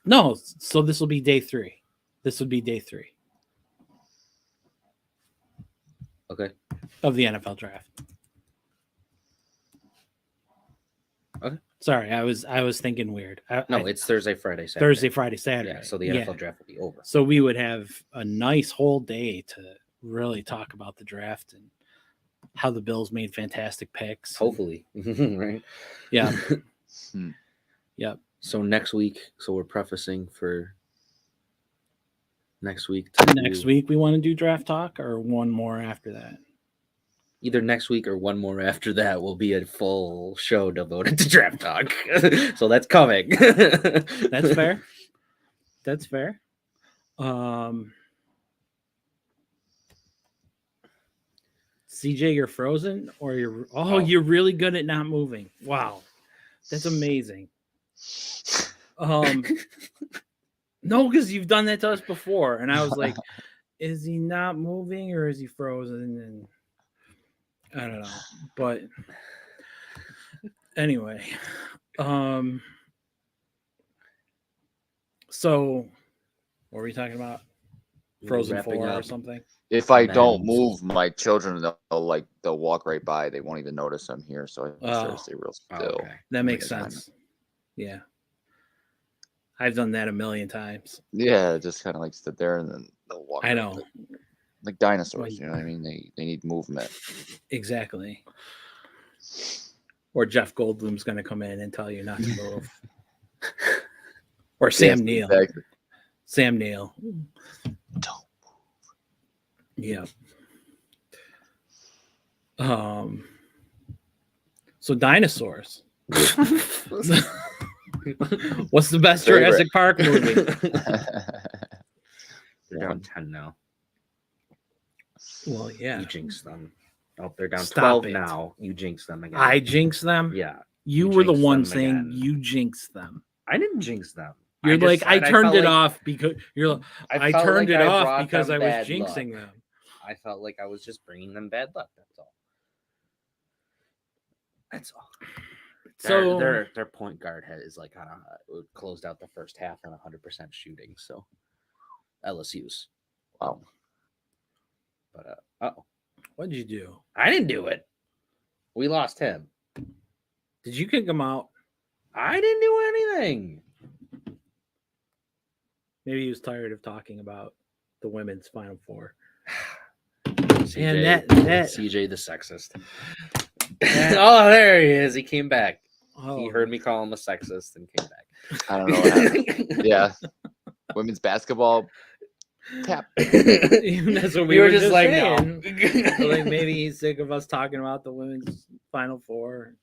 No, so this will be day 3. This would be day 3. Okay. Of the NFL draft. Okay. Sorry, I was thinking weird. It's Thursday, Friday, Saturday. Thursday, Friday, Saturday. Yeah, so the NFL draft will be over. So we would have a nice whole day to really talk about the draft and how the Bills made fantastic picks. Hopefully. Right? Yeah. Yep. So next week, we're prefacing for next week. Next week we want to do draft talk, or one more after that? Either next week or one more after that will be a full show devoted to draft talk. So that's coming. That's fair. That's fair. CJ, you're frozen, or you're really good at not moving. Wow. That's amazing. No, because you've done that to us before, and I was like, is he not moving or is he frozen? And I don't know. But anyway, so what were we talking about? Frozen 4 or something? If I don't move, my children they'll walk right by. They won't even notice I'm here. So I try to stay real still. Okay. That makes sense. Yeah. I've done that a million times. Yeah, just kind of like sit there and then they'll walk. I know. Like dinosaurs, you know what I mean? They need movement. Exactly. Or Jeff Goldblum's going to come in and tell you not to move. Or Sam Neill. Exactly. Sam Neill. Don't move. Yeah. So dinosaurs. What's the best Jurassic Park movie? They're down 10 now. Well, yeah. You jinxed them. Oh, they're down Stop 12 now. You jinxed them again. I jinxed them? Yeah. You were the one saying you jinxed them. I didn't jinx them. You're just like, I said turned felt it like- off because you're like, I felt turned like it I off brought because I them was bad jinxing luck. them. I felt like I was just bringing them bad luck. That's all. That's all. So Their point guard is like closed out the first half on 100% shooting. So LSU's. Wow. But what did you do? I didn't do it. We lost him. Did you kick him out? I didn't do anything. Maybe he was tired of talking about the women's Final Four. CJ, And that CJ the sexist. Oh, there he is. He came back. oh, He heard me call him a sexist and came back. I don't know what happened. Yeah. Women's basketball tap. That's what we You were just like, saying. no. So, like maybe he's sick of us talking about the women's Final Four.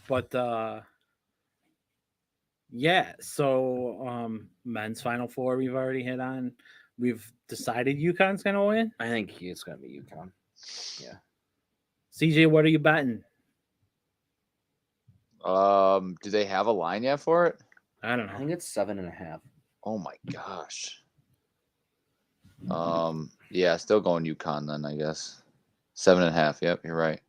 But yeah, so men's Final Four we've already hit on. We've decided UConn's gonna win. I think it's gonna be UConn. Yeah. CJ, what are you betting? Do they have a line yet for it? I don't I know. think it's 7.5. Oh my gosh. Yeah, still going UConn then, I guess. 7.5. Yep, you're right.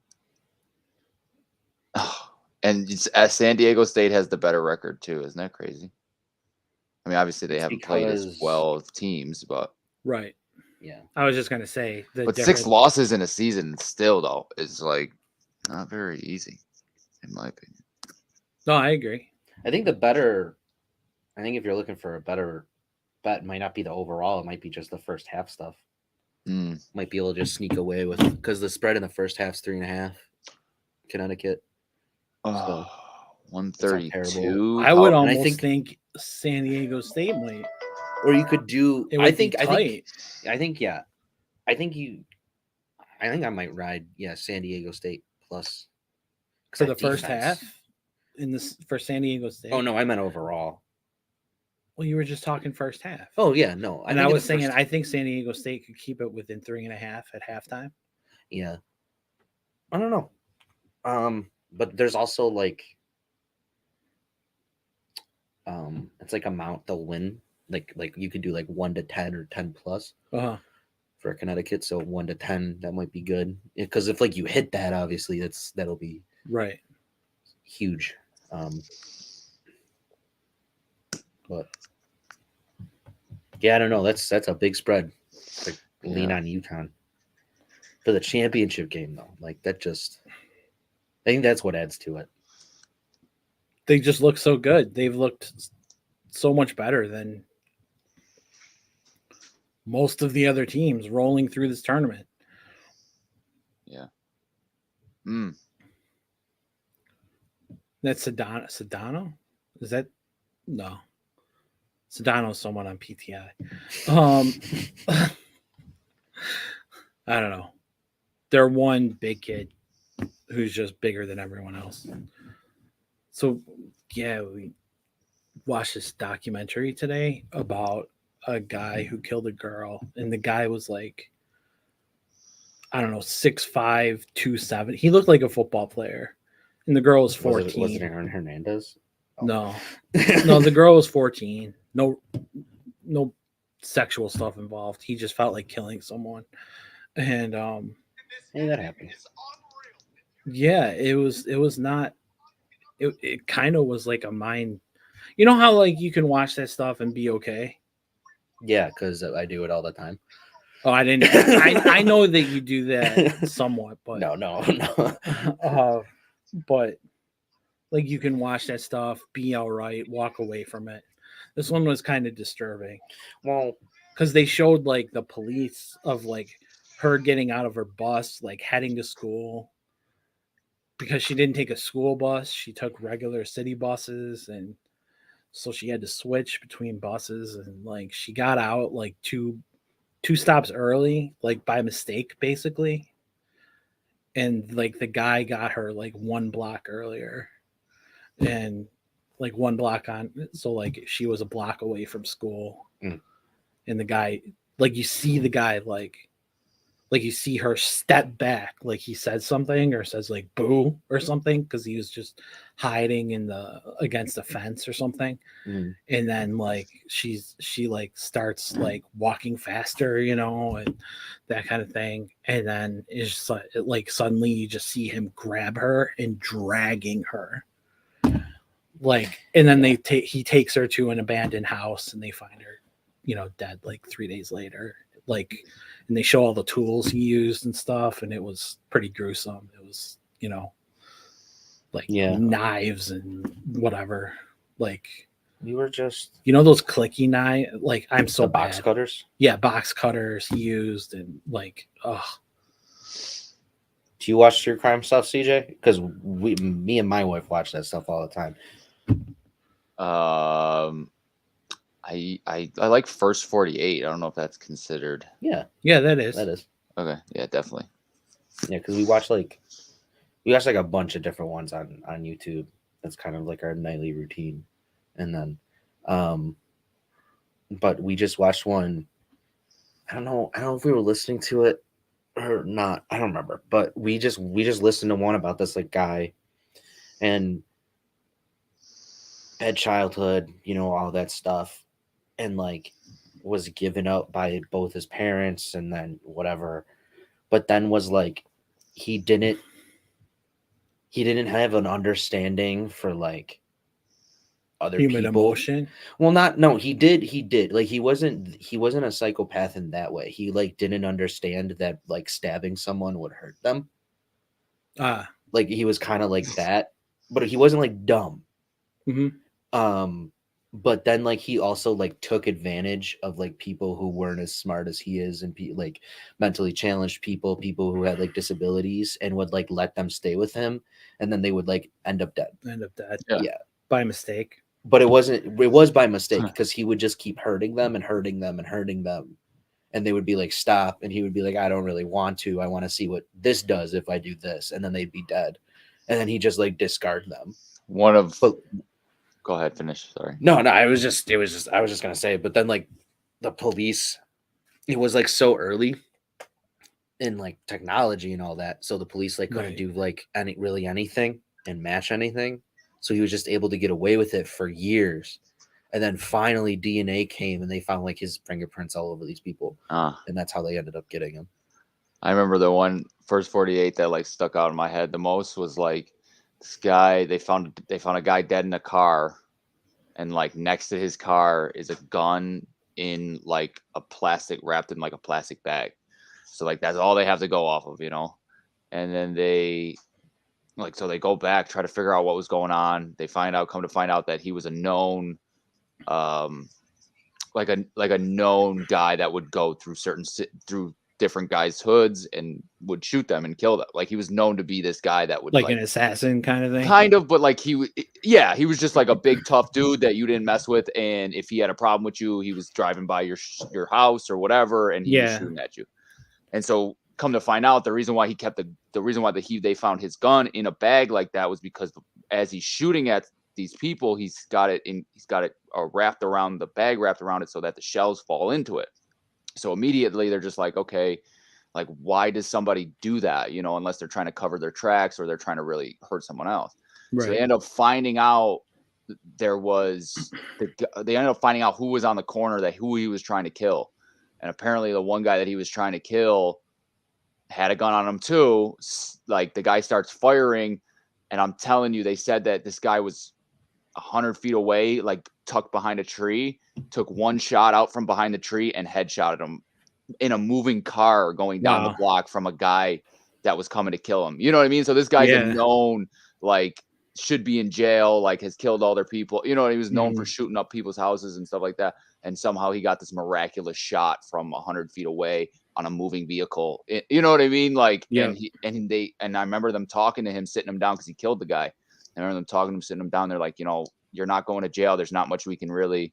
Oh, and San Diego State has the better record too. Isn't that crazy? I mean, obviously they haven't played as because- well with teams, but Right. Yeah. I was just gonna say but 6 losses in a season still though is like not very easy, in my opinion. No, I agree. I think if you're looking for a better bet, it might not be the overall. It might be just the first half stuff. Mm. Might be able to just sneak away with because the spread in the first half's 3.5. Connecticut. Oh, not 132. I would How- almost think San Diego State might. Or you could do. It would I be think. tight. I think. Yeah. I think I might ride. Yeah, San Diego State plus. For the first half in this for San Diego State. Oh no, I meant overall. Well, you were just talking first half. Oh yeah, no. And I was saying I think San Diego State could keep it within 3.5 at halftime. Yeah. I don't know. But there's also like it's like amount they'll win. Like you could do like 1 to 10 or 10 plus for Connecticut. So 1 to 10, that might be good. Because if like you hit that, obviously that'll be Right. huge. But yeah, I don't know. That's a big spread. Like lean on UConn for the championship game though. Like that just, I think that's what adds to it. They just look so good. They've looked so much better than most of the other teams rolling through this tournament. Yeah. Mm. That's Sedano? Is that no? Sedano's someone on PTI. I don't know. They're one big kid who's just bigger than everyone else. So yeah, we watched this documentary today about a guy who killed a girl, and the guy was like, I don't know, 6'5", 270. He looked like a football player, and the girl was 14. Was it Aaron Hernandez? Oh. No, no, the girl was 14. No sexual stuff involved. He just felt like killing someone, and Hey, that happens. yeah, it was not. It kind of was like a mind. You know how like you can watch that stuff and be okay. Yeah, because I do it all the time. Oh, I didn't. I know that you do that somewhat, but no. But like you can watch that stuff, be all right, walk away from it. This one was kind of disturbing. Well, because they showed like the police of like her getting out of her bus, like heading to school. Because she didn't take a school bus, she took regular city buses, and so she had to switch between buses, and like she got out like two stops early, like by mistake, basically. And like the guy got her like 1 block earlier, and like 1 block on, so like she was a block away from school. And the guy, like you see the guy like like you see her step back, like he said something or says like boo or something because he was just hiding in the against the fence or something. Mm. And then like she like starts like walking faster, and that kind of thing. And then it's just like suddenly you just see him grab her and dragging her. Like, and then he takes her to an abandoned house and they find her, dead like 3 days later. Like, and they show all the tools he used and stuff, and it was pretty gruesome. It was, like knives and whatever. Like, we were just those clicky knife. Like, I'm so the box bad. cutters. Yeah, box cutters he used, and like, oh. Do you watch true crime stuff, CJ? Because me and my wife watch that stuff all the time. I like First 48. I don't know if that's considered. Yeah, that is. Okay, yeah, definitely. Yeah, because we watch like a bunch of different ones on YouTube. That's kind of like our nightly routine, and then, but we just watched one. I don't know if we were listening to it or not. I don't remember, but we just listened to one about this like guy, and bad childhood, all that stuff, and like was given up by both his parents and then whatever, but then was like he didn't have an understanding for like other human people. Emotion. Well, he did like he wasn't a psychopath in that way. He like didn't understand that like stabbing someone would hurt them. Like he was kind of like that, but he wasn't like dumb. Mm-hmm. But then like he also like took advantage of like people who weren't as smart as he is, and like mentally challenged people who had like disabilities, and would like let them stay with him, and then they would like end up dead. Yeah. By mistake. But it was by mistake, because he would just keep hurting them and hurting them and hurting them, and they would be like, stop, and he would be like, I don't really want to, I want to see what this does if I do this, and then they'd be dead, and then he just like discard them. Go ahead, finish. Sorry. No, I was just gonna say, but then like the police, it was like so early in like technology and all that, so the police like couldn't do like anything and match anything, so he was just able to get away with it for years, and then finally DNA came and they found like his fingerprints all over these people, and that's how they ended up getting him. I remember the one First 48 that like stuck out in my head the most was like this guy. They found a guy dead in a car, and like next to his car is a gun in like a plastic, wrapped in like a plastic bag. So like that's all they have to go off of, And then they go back, try to figure out what was going on. They come to find out that he was a known, like a known guy that would go through different guys' hoods and would shoot them and kill them. Like he was known to be this guy that would like an assassin kind of thing. Kind of, but like he was just like a big tough dude that you didn't mess with, and if he had a problem with you, he was driving by your house or whatever, and he was shooting at you. And so come to find out, the reason why they found his gun in a bag like that was because as he's shooting at these people, he's got it wrapped around the bag, wrapped around it so that the shells fall into it. So immediately they're just like, okay, like why does somebody do that? Unless they're trying to cover their tracks or they're trying to really hurt someone else. Right. So they end up finding out they ended up finding out who was on the corner, who he was trying to kill. And apparently the one guy that he was trying to kill had a gun on him too. Like the guy starts firing, and I'm telling you, they said that this guy was 100 feet away, like tucked behind a tree, took one shot out from behind the tree and headshotted him in a moving car going down the block from a guy that was coming to kill him. You know what I mean? So this guy's a known, like, should be in jail, like has killed all their people. He was known for shooting up people's houses and stuff like that. And somehow he got this miraculous shot from 100 feet away on a moving vehicle. You know what I mean? Like, and I remember them talking to him, sitting him down because he killed the guy. I remember them talking to him, sitting him down. They're like, you're not going to jail. There's not much we can really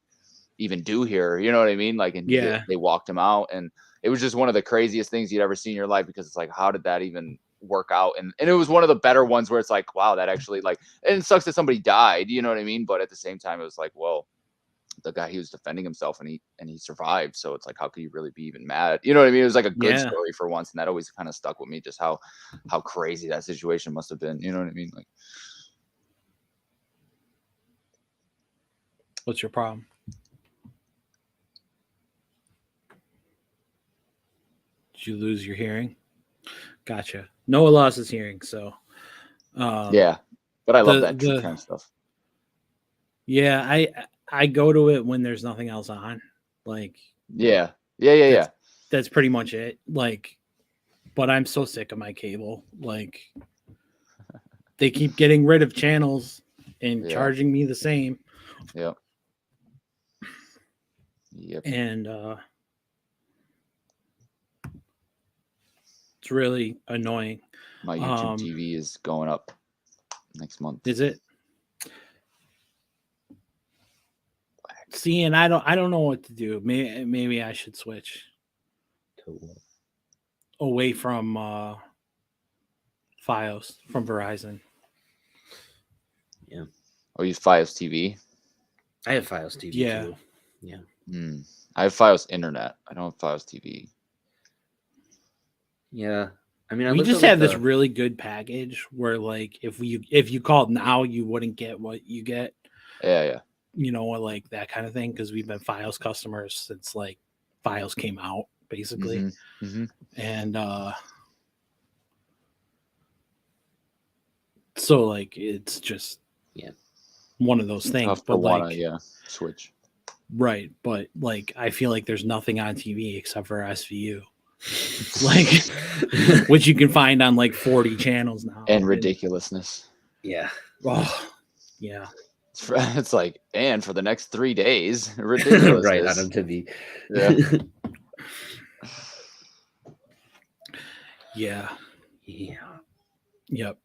even do here. You know what I mean? Like, and they walked him out, and it was just one of the craziest things you'd ever seen in your life, because it's like, how did that even work out? And it was one of the better ones where it's like, wow, that actually, like, and it sucks that somebody died, you know what I mean? But at the same time, it was like, well, the guy, he was defending himself and he survived. So it's like, how could you really be even mad? You know what I mean? It was like a good story for once, and that always kind of stuck with me, just how crazy that situation must have been. You know what I mean? Like, what's your problem? Did you lose your hearing? Gotcha. Noah lost his hearing, so yeah. But I love that true crime stuff. Yeah, I go to it when there's nothing else on. Like, yeah. That's pretty much it. Like, but I'm so sick of my cable. Like, they keep getting rid of channels and charging me the same. Yep. And it's really annoying. My YouTube TV is going up next month. Is it? See, and I don't know what to do. Maybe I should switch away from Fios from Verizon. Yeah. Oh, you use Fios TV? I have Fios TV too. Yeah. I have Fios Internet. I don't have Fios TV. Yeah. I mean, we just have this really good package where, like, if you called now, you wouldn't get what you get. Yeah. You know, like that kind of thing, because we've been Fios customers since like Fios came out, basically. And so like it's just one of those things. Tough but like switch. Right, but like I feel like there's nothing on TV except for SVU. Like which you can find on like 40 channels now. And ridiculousness. Yeah. Oh, yeah. It's like, and for the next 3 days, ridiculous. Right on MTV. Yeah. Yep.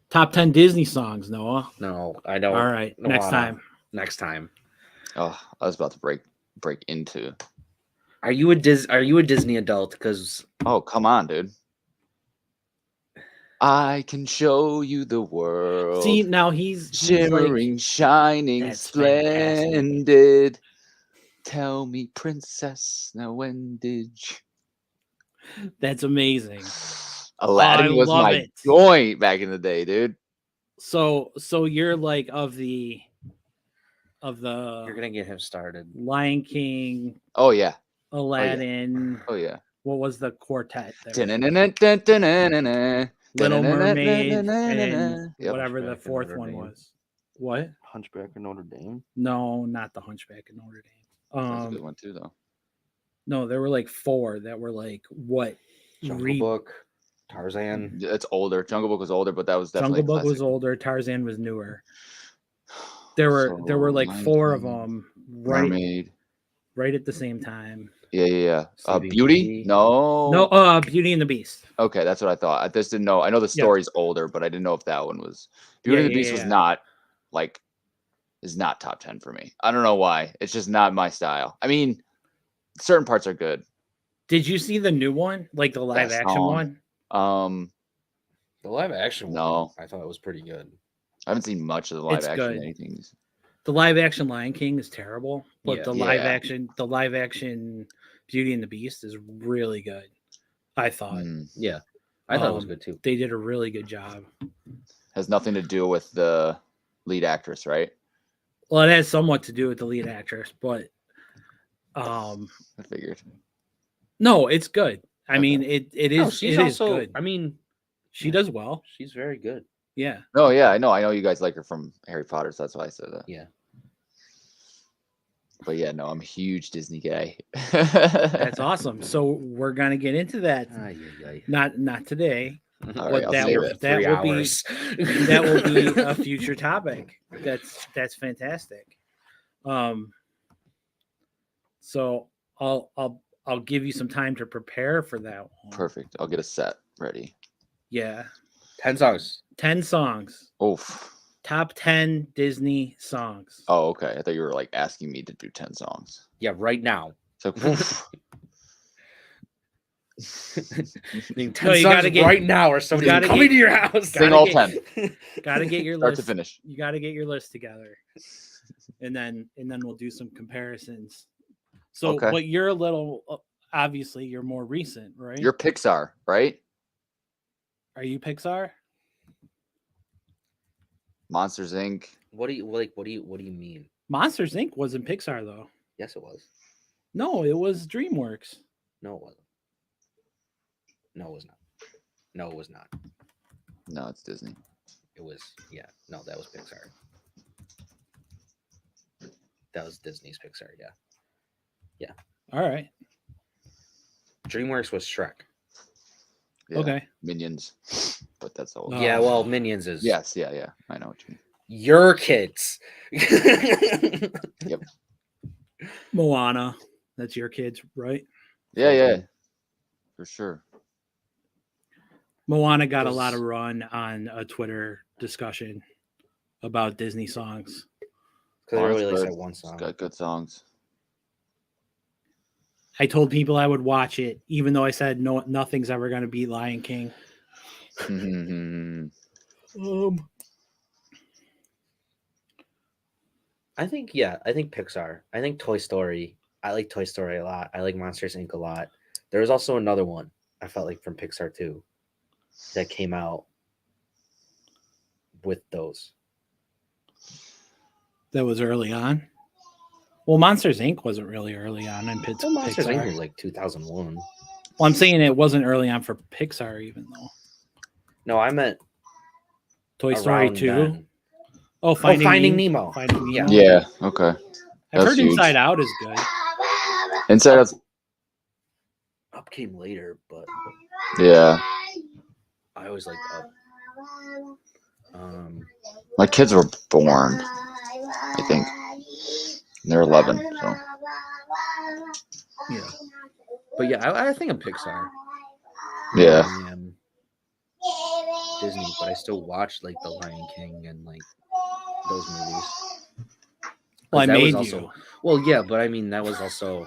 Top 10 Disney songs, Noah. No, I don't. All right, next time. Oh, I was about to break into. Are you a Disney adult? Because come on, dude. I can show you the world. See, now he's shimmering, like, shining, splendid. Fantastic. Tell me, princess, now when did you... That's amazing. Aladdin was my joint back in the day, dude. So you're like of the you're gonna get him started. Lion King. Oh yeah. Aladdin. Oh yeah. What was the quartet there? Little Mermaid and whatever the fourth one was. What? Hunchback of Notre Dame? No, not the Hunchback of Notre Dame. That's a good one too, though. No, there were like 4 that were like what? Jungle Book, Tarzan. It's older. Jungle Book was older, but that was definitely Jungle Book was older. Tarzan was newer. There were like 4 of them right at the same time. Yeah. Beauty? No, Beauty and the Beast. Okay, that's what I thought. I just didn't know. I know the story's older, but I didn't know if that one was. Beauty and the Beast was not is not top 10 for me. I don't know why. It's just not my style. I mean, certain parts are good. Did you see the new one, like the live action one? The live action one. No, I thought it was pretty good. I haven't seen much of the live action anything. The live action Lion King is terrible, but the live action Beauty and the Beast is really good. I thought. Yeah, I thought it was good too. They did a really good job. Has nothing to do with the lead actress, right? Well, it has somewhat to do with the lead actress, but I figured. No, it's good. I mean, it is. No, she's also good. I mean, she does well. She's very good. Yeah. Oh yeah, I know you guys like her from Harry Potter, so that's why I said that. Yeah. But yeah, no, I'm a huge Disney guy. That's awesome. So we're gonna get into that. Not today. Right, but that will be a future topic. That's fantastic. So I'll give you some time to prepare for that one. Perfect. I'll get a set ready. Yeah. 10 songs. 10 songs. Oof. Top 10 Disney songs. Oh, okay. I thought you were like asking me to do 10 songs. Yeah, right now. So, Name 10 No, you gotta songs get- right now, or somebody's gotta coming get- to your house. Sing gotta all get- 10, Got to get your start list. to finish. You got to get your list together, and then we'll do some comparisons. So, Okay. but you're a little obviously you're more recent, right? You're Pixar, right? Are you Pixar? Monsters Inc. What do you like? What do you mean? Monsters Inc. wasn't Pixar though. Yes, it was. No, it was DreamWorks. No, it wasn't. No, it was not. No, it was not. No, it's Disney. It was, yeah. No, that was Pixar. That was Disney's Pixar, yeah. All right. DreamWorks was Shrek. Yeah, Okay. Minions, but that's all. Oh. Yeah, well, Minions is Yes, yeah. I know what you mean. your kids. Moana. That's your kids, right? Yeah, for sure. Moana got a lot of run on a Twitter discussion about Disney songs. Because I really like Lawrence that Bird, one it's song. got good songs. I told people I would watch it, even though I said no, nothing's ever going to beat Lion King. I think Pixar. I think Toy Story. I like Toy Story a lot. I like Monsters Inc. a lot. There was also another one I felt like from Pixar too that came out with those. That was early on. Well, Monsters Inc. wasn't really early on in Well, Monsters Inc. Pixar. was like 2001. Well, I'm saying it wasn't early on for Pixar, even though No, I meant Toy Story around 2. then. Oh, Finding Nemo. Finding Yeah. Nemo. Yeah, okay. I've That's heard huge. Inside Out is good. Inside Out's Up came later, but yeah. I always liked Up. My kids were born, I think. They're 11, so Yeah. But yeah, I think I'm Pixar. yeah. I am Disney, but I still watch like The Lion King and like those movies. Well, I That was made also- you. Well, yeah, but I mean that was also.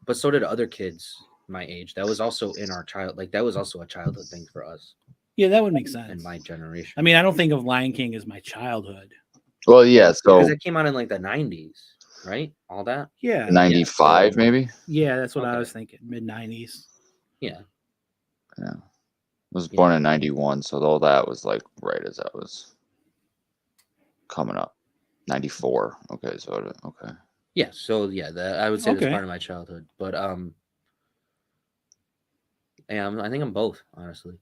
But so did other kids my age. That was also in our child. Like that was also a childhood thing for us Yeah, that would make in sense. my generation. I mean, I don't think of Lion King as my childhood. Well, yeah, so because it came out in like the 90s, right? All that. Yeah. 95 so- maybe. Yeah, that's what I Okay. was thinking. Mid 90s. Yeah. Yeah. I was born in 91, so all that was like right as I was coming up. 94. Okay, so okay. Yeah. So yeah, I would say that's Okay. part of my childhood. But yeah, I think I'm both, honestly.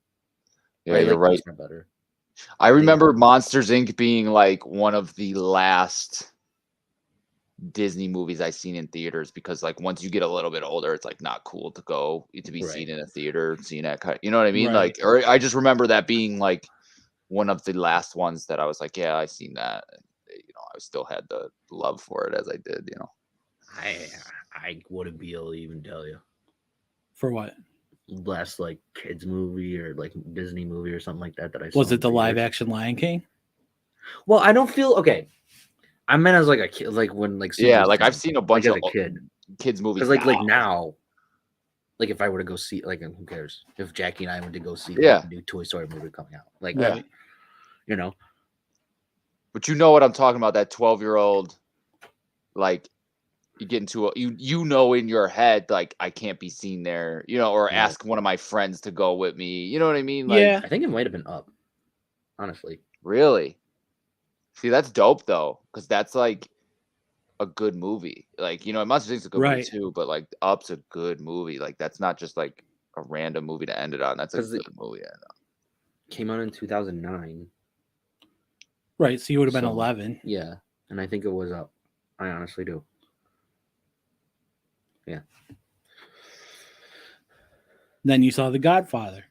Yeah, I you're like right. Pixar better. I remember Monsters Inc. being like one of the last Disney movies I seen in theaters because like once you get a little bit older, it's like not cool to go to be seen in a theater, seeing that kind. You know what I mean? Right. Like, or I just remember that being like one of the last ones that I was like, yeah, I seen that. And, you know, I still had the love for it as I did. You know, I wouldn't be able to even tell you. For what? Last like kids movie or like Disney movie or something like that I saw Was in it the live theaters. action Lion King? Well, I don't feel okay. I meant as like a kid, like when like yeah, Caesar's like I've Palace, seen a bunch like of as a kid. kids movies. Because like now, like if I were to go see, like who cares if Jackie and I went to go see like, Yeah. a new Toy Story movie coming out, like Yeah. Right. you know, But you know what I'm talking about? That 12-year-old, like you get into you know in your head like I can't be seen there, you know, or Yeah. ask one of my friends to go with me. You know what I mean? Like, Yeah. I think it might have been Up, honestly. really? See, that's dope though, because that's like a good movie. Like, you know, Monsters Inc.'s a good movie Right. too, but like Up's a good movie. Like, that's not just like a random movie to end it on. That's a 'Cause good movie. Came out in 2009. Right. So you would have been So- 11. Yeah, and I think it was Up. I honestly do. Yeah. Then you saw The Godfather.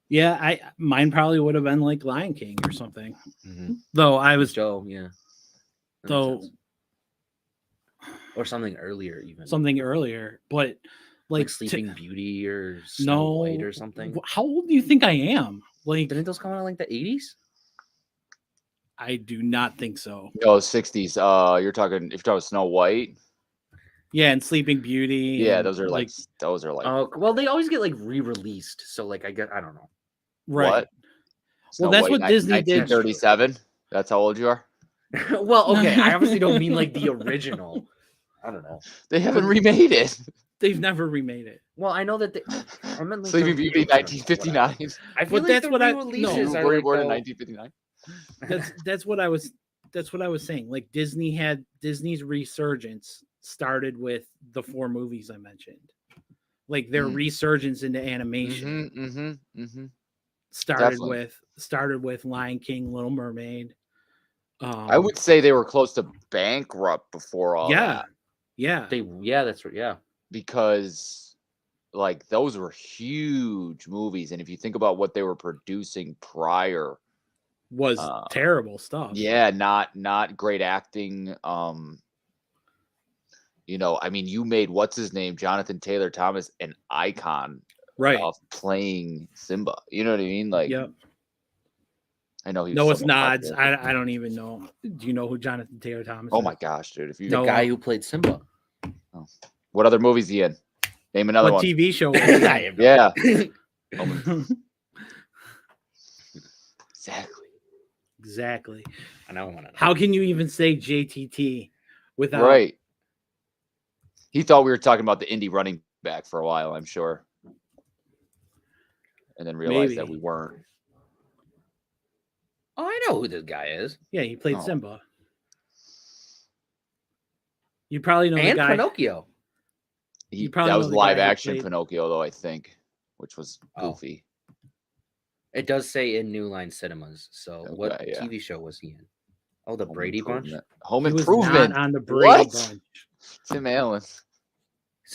Yeah, mine probably would have been like Lion King or something. Mhm. Though I was Joe, yeah. That makes though sense. Or something earlier, even something earlier, but like like Sleeping Beauty or Snow no White or something. How old do you think I am? Like Didn't those come out in like the 80s? I do not think so. No, 60s. You're talking if you're talking Snow White. Yeah, and Sleeping Beauty. Yeah, and, those are like Oh, well, they always get like re-released. So like I don't know. right. What? Well, that's what Disney did. 1937. That's how old you are. Well, okay, I obviously don't mean like the original. I don't know. They haven't remade it. They've never remade it. Well, I know that they. I meant like Sleeping the- Beauty, I don't know, 1959. I feel But like that's the what I- re-releases You are were like, born in though- 1959. That's what I was saying. Like Disney's resurgence started with the 4 movies I mentioned. Like their resurgence into animation started with Lion King, Little Mermaid. I would say they were close to bankrupt before all that. Yeah. That's right. Yeah. Because like those were huge movies. And if you think about what they were producing prior, was terrible stuff. Yeah, not great acting. You know, I mean, you made what's his name, Jonathan Taylor Thomas, an icon of playing Simba. You know what I mean? Like, yep. I know he's Noah's Nods. I don't even know. Do you know who Jonathan Taylor Thomas is? Oh my gosh, dude! If you The guy who played Simba. Oh. What other movies he in? Name another one. TV show? Yeah. Exactly. I know. How can you even say JTT without? Right. He thought we were talking about the indie running back for a while, I'm sure, and then realized that we weren't. Oh, I know who this guy is. Yeah, he played Simba. You probably know the guy. Pinocchio. That was live action Pinocchio, though, I think, which was goofy. It does say in New Line Cinemas. So what TV show was he in? Oh, the Brady Bunch. Home Improvement. On the Brady Bunch. Tim Allen.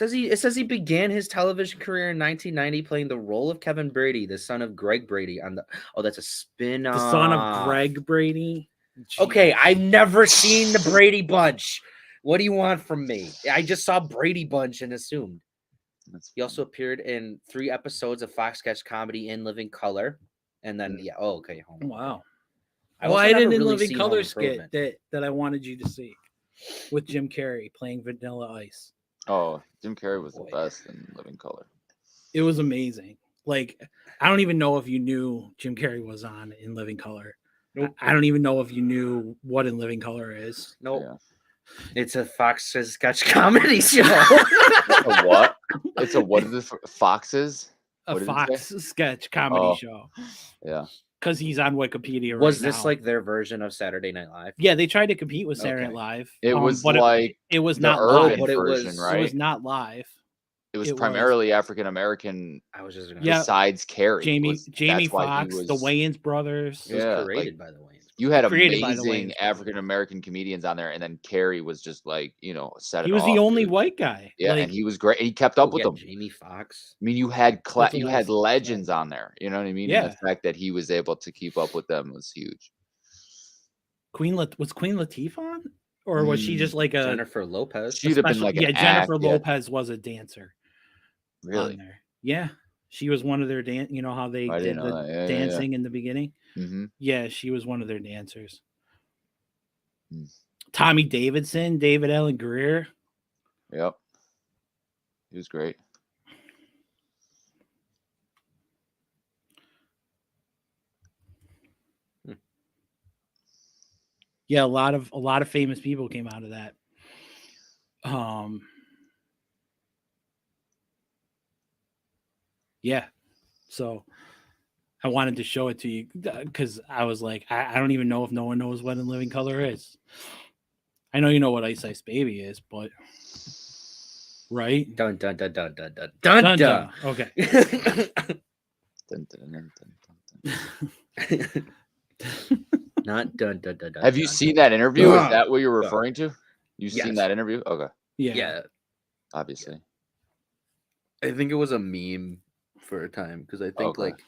It says he began his television career in 1990 playing the role of Kevin Brady, the son of Greg Brady on the. Oh, that's a spin-off. The son of Greg Brady. Jeez. Okay, I've never seen the Brady Bunch. What do you want from me? I just saw Brady Bunch and assumed. He also appeared in 3 episodes of Fox sketch comedy In Living Color, and then okay. Wow. I did In Living Color skit that I wanted you to see with Jim Carrey playing Vanilla Ice. Oh, Jim Carrey was the best in Living Color. It was amazing. Like, I don't even know if you knew Jim Carrey was on In Living Color. Nope. I don't even know if you knew what In Living Color is. Nope. Yeah. It's a Fox sketch comedy show. A what? It's a what is this? Foxes? A Fox sketch comedy show. Yeah. Because he's on Wikipedia right Was this now. like their version of Saturday Night Live? Yeah, they tried to compete with Saturday Night Live. It was like it was not live. But version, right? It was not live. It was primarily African American. I was just besides Carrie, Jamie Foxx, the Wayans brothers. It was created by the Wayans. You had amazing African American comedians on there, and then Carrie was just like, set it off. He was the only white guy. Yeah, and he was great. He kept up with them. Jamie Foxx. I mean, you had legends on there. You know what I mean? Yeah. And the fact that he was able to keep up with them was huge. Was Queen Latifah on, or was she just like a Jennifer Lopez? She'd have been like Jennifer Lopez was a dancer. Really? Yeah. She was one of their dance. You know how they did the dancing in the beginning? Mm-hmm. Yeah, she was one of their dancers. Tommy Davidson, David Allen Greer. Yep. He was great. Yeah, a lot of famous people came out of that. Yeah. So I wanted to show it to you because I was like, I don't even know if no one knows what In Living Color is. I know you know what Ice Ice Baby is, but right? Dun dun dun dun dun dun dun dun. dun. Okay. Dun, dun, dun, dun. Not dun dun dun dun. Have you seen that interview? Is that what you're referring to? You've seen that interview? Okay. Yeah. Obviously. I think it was a meme for a time because I think like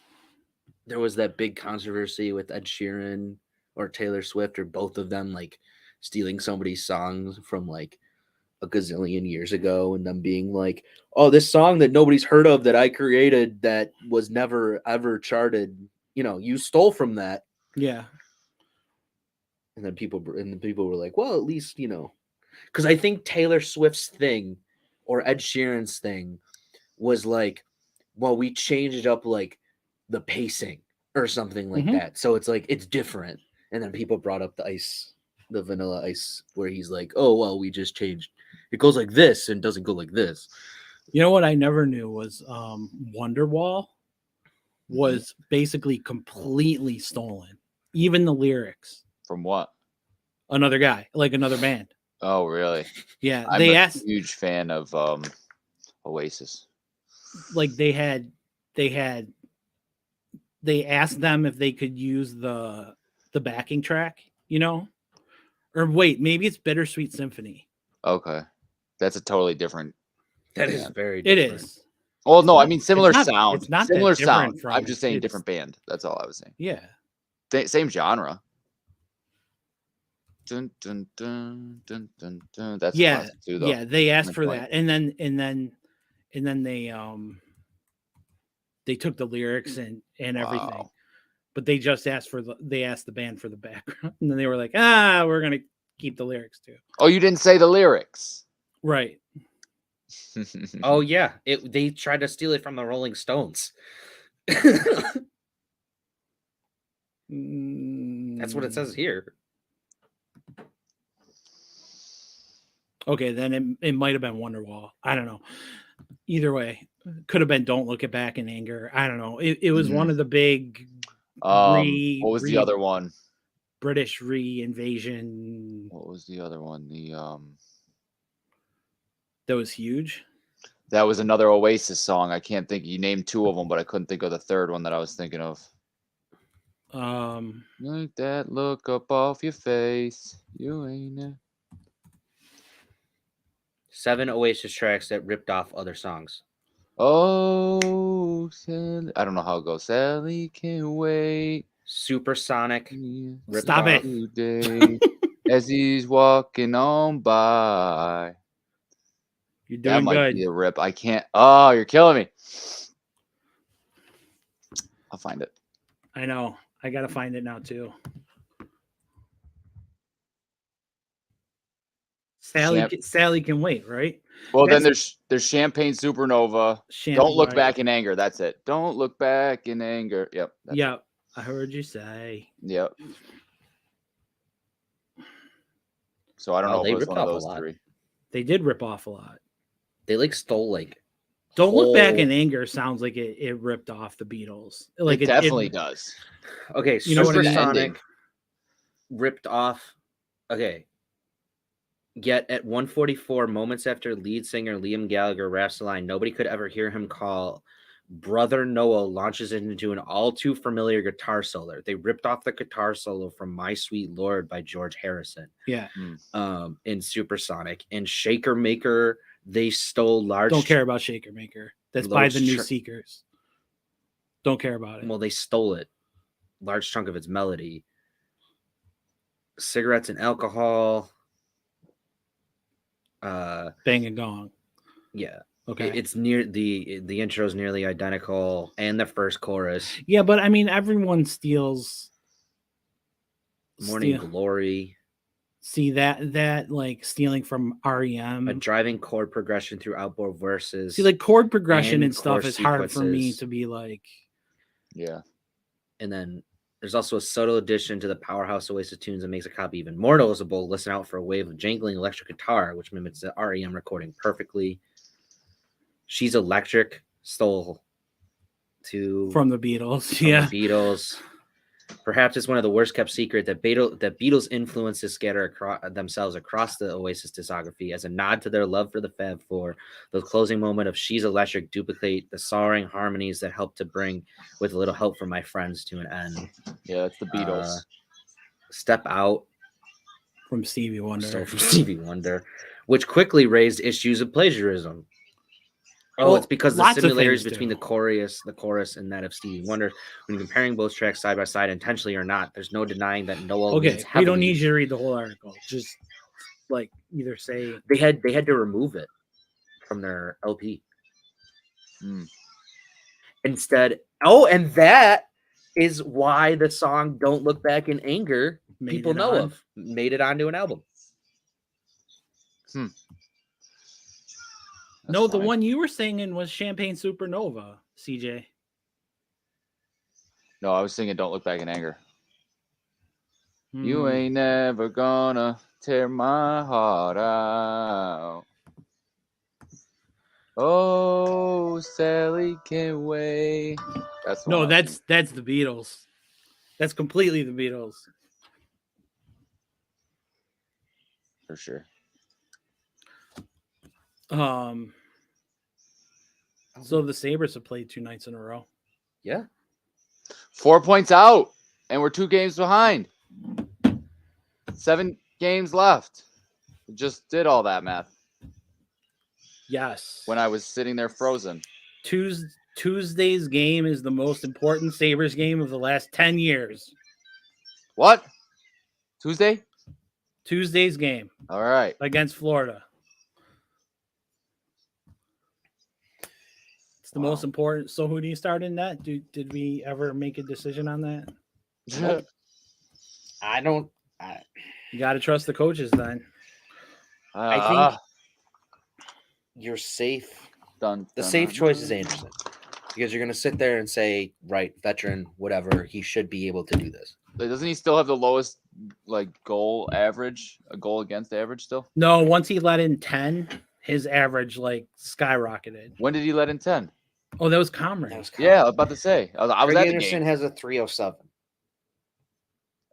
there was that big controversy with Ed Sheeran or Taylor Swift or both of them like stealing somebody's songs from like a gazillion years ago and them being like, oh, this song that nobody's heard of that I created that was never ever charted, you stole from that. Yeah. And then people were like, well, at least, because I think Taylor Swift's thing or Ed Sheeran's thing was like, well, we changed up like the pacing or something like that. So it's like, it's different. And then people brought up the Vanilla Ice, where he's like, oh, well, we just changed. It goes like this and doesn't go like this. You know what I never knew was Wonderwall was basically completely stolen. Even the lyrics. From what? Another guy, like another band. Oh, really? Yeah, I'm a huge fan of Oasis. Like they asked them if they could use the backing track, or wait, maybe it's Bittersweet Symphony. Okay, that's a totally different. That is very It different. is. Well, no, I mean similar sound. It's not similar that different sound. I'm just saying different band. That's all I was saying. Yeah. Same genre. Dun, dun, dun, dun, dun, dun. That's classic too, though. Yeah, they asked for that, and then they took the lyrics and everything, but they just asked the band for the background, and then they were like, we're gonna keep the lyrics too. Oh, you didn't say the lyrics, right? Oh yeah, they tried to steal it from the Rolling Stones. That's what it says here. Okay, then it might have been Wonderwall. I don't know. Either way, could have been Don't Look It Back in Anger. I don't know. It was one of the big what was the other one? British re-invasion. What was the other one? That was huge. That was another Oasis song. I can't think. You named two of them, but I couldn't think of the third one that I was thinking of. Like that look up off your face. You ain't it. 7 Oasis tracks that ripped off other songs. Oh, Sally. I don't know how it goes. Sally can't wait. Supersonic. Stop it. Today, as he's walking on by. You're doing that might good. be a rip. I can't. Oh, you're killing me. I'll find it. I know. I gotta find it now too. Sally can wait, right? Well, then there's Champagne Supernova. Don't look right. back in anger. That's it. Don't look back in anger. Yep. Yep. I heard you say. Yep. So I don't know if it was one of those three. They did rip off a lot. They stole Don't Look Back in Anger sounds like it ripped off the Beatles. Like it definitely does. Okay, Supersonic ripped off. Okay. Yet at 1:44, moments after lead singer Liam Gallagher raps the line, nobody could ever hear him call, Brother Noah launches into an all too familiar guitar solo. They ripped off the guitar solo from My Sweet Lord by George Harrison. Yeah. In Supersonic. And Shaker Maker, they stole large. Don't care about Shaker Maker. That's by the New Seekers. Don't care about it. Well, they stole it. Large chunk of its melody. Cigarettes and Alcohol. Bang and Gong. Yeah. Okay. It's near the intro is nearly identical, and the first chorus. Yeah, but I mean, everyone steals. Morning Glory. See that like stealing from REM. A driving chord progression through outboard verses. See, like chord progression and stuff is hard for me to be like. Yeah. And then there's also a subtle addition to the powerhouse Oasis tunes that makes a copy even more noticeable. Listen out for a wave of jangling electric guitar, which mimics the REM recording perfectly. She's Electric stole from the Beatles. Yeah. The Beatles. Perhaps it's one of the worst kept secret that Beatles influences scatter themselves across the Oasis discography as a nod to their love for the Fab Four. The closing moment of She's Electric duplicate the soaring harmonies that help to bring, with a little help from my friends, to an end. Yeah, it's the Beatles. Step Out from Stevie Wonder, which quickly raised issues of plagiarism. Oh, it's because the similarities between the chorus and that of Stevie Wonder. When comparing both tracks side by side, intentionally or not, there's no denying that Noel. Okay, we don't need you to read the whole article. Just like either say they had to remove it from their LP. Instead, and that is why the song "Don't Look Back in Anger" people know on. of, made it onto an album. No, the one you were singing was Champagne Supernova, CJ. No, I was singing "Don't Look Back in Anger." You ain't never gonna tear my heart out. Oh, Sally can wait. That's no, that's the Beatles. That's completely the Beatles. For sure. So the Sabres have played 2 nights in a row. Yeah. 4 points out, and we're 2 games behind. 7 games left. Just did all that math. Yes. When I was sitting there frozen. Tuesday's game is the most important Sabres game of the last 10 years. What? Tuesday? Tuesday's game. All right. Against Florida. It's the most important. So who do you start in that? Did we ever make a decision on that? Nope. I don't. You got to trust the coaches then. I think you're safe. The safe choice is Anderson. Because you're going to sit there and say, right, veteran, whatever, he should be able to do this. Doesn't he still have the lowest goal average, a goal against average still? No, once he let in 10, his average skyrocketed. When did he let in 10? Oh, that was Comrie. Yeah, I was about to say. I was at the Anderson game. has a 307.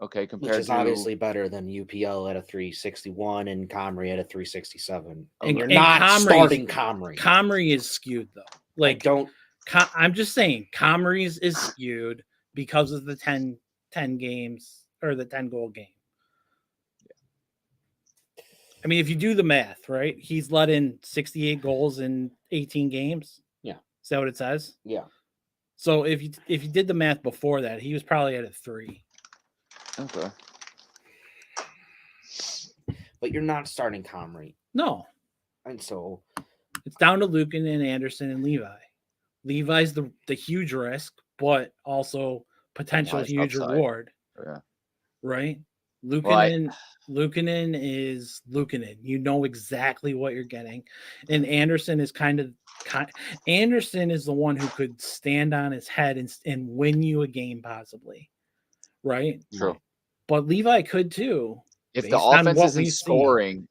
Okay, compared which is to obviously better than UPL at a 361 and Comrie at a 367. And you're not starting Comrie. Comrie is skewed though. I'm just saying Comrie's is skewed because of the 10 games or the 10 goal game. I mean, if you do the math, right? He's let in 68 goals in 18 games. Yeah. Is that what it says? Yeah. So if you did the math before that, he was probably at a 3. Okay. But you're not starting Comrie. No. And so it's down to Lucan and Anderson and Levi. Levi's the huge risk, but also potential huge upside. Reward. Yeah. Right? Lukanen is Lukanen. You know exactly what you're getting. And Anderson is Anderson is the one who could stand on his head and win you a game possibly. Right? True. But Levi could too. If the offense isn't scoring,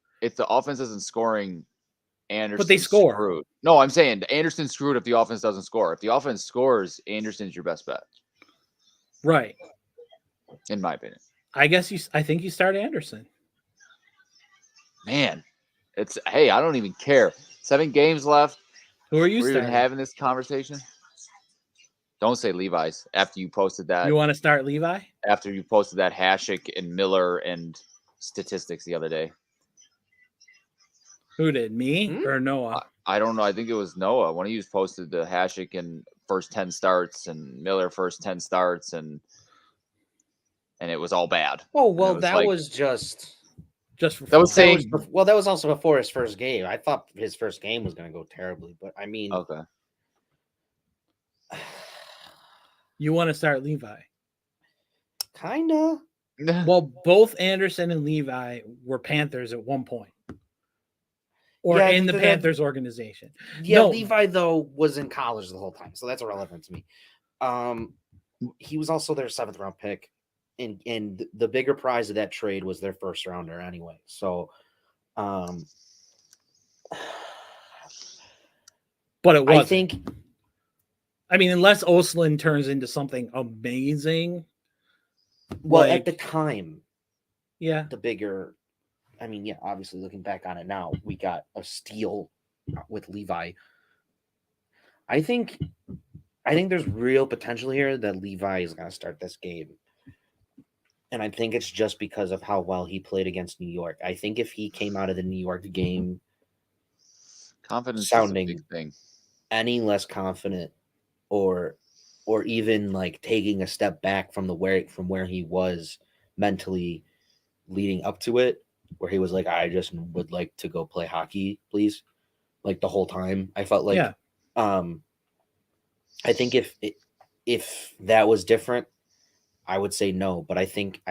Anderson. But they score. Screwed. No, I'm saying Anderson's screwed if the offense doesn't score. If the offense scores, Anderson's your best bet. Right. In my opinion. I think you start Anderson. Man, I don't even care. 7 games left. Who are you We're starting? even having this conversation? Don't say Levi's after you posted that. You want to start Levi? After you posted that Hasek and Miller and statistics the other day. Who did? Me or Noah? I don't know. I think it was Noah. One of you posted the Hasek and first 10 starts and Miller first 10 starts and it was all bad. Oh, well, that was just for that was saying. That was also before his first game. I thought his first game was going to go terribly, but I mean, okay. You want to start Levi? Kinda. Well, both Anderson and Levi were Panthers at one point. Or in the Panthers organization. Yeah, no. Levi, though, was in college the whole time, so that's irrelevant to me. He was also their 7th round pick, and the bigger prize of that trade was their first rounder anyway. So, but it wasn't. I mean, unless Oslin turns into something amazing. Well, at the time, yeah, the bigger. I mean, yeah, obviously looking back on it now, we got a steal with Levi. I think there's real potential here that Levi is going to start this game. And I think it's just because of how well he played against New York. I think if he came out of the New York game confidence sounding is a big thing. Any less confident or even taking a step back from where he was mentally leading up to it, where he was like, I just would like to go play hockey, please. The whole time. I felt I think if that was different, I would say no, but I think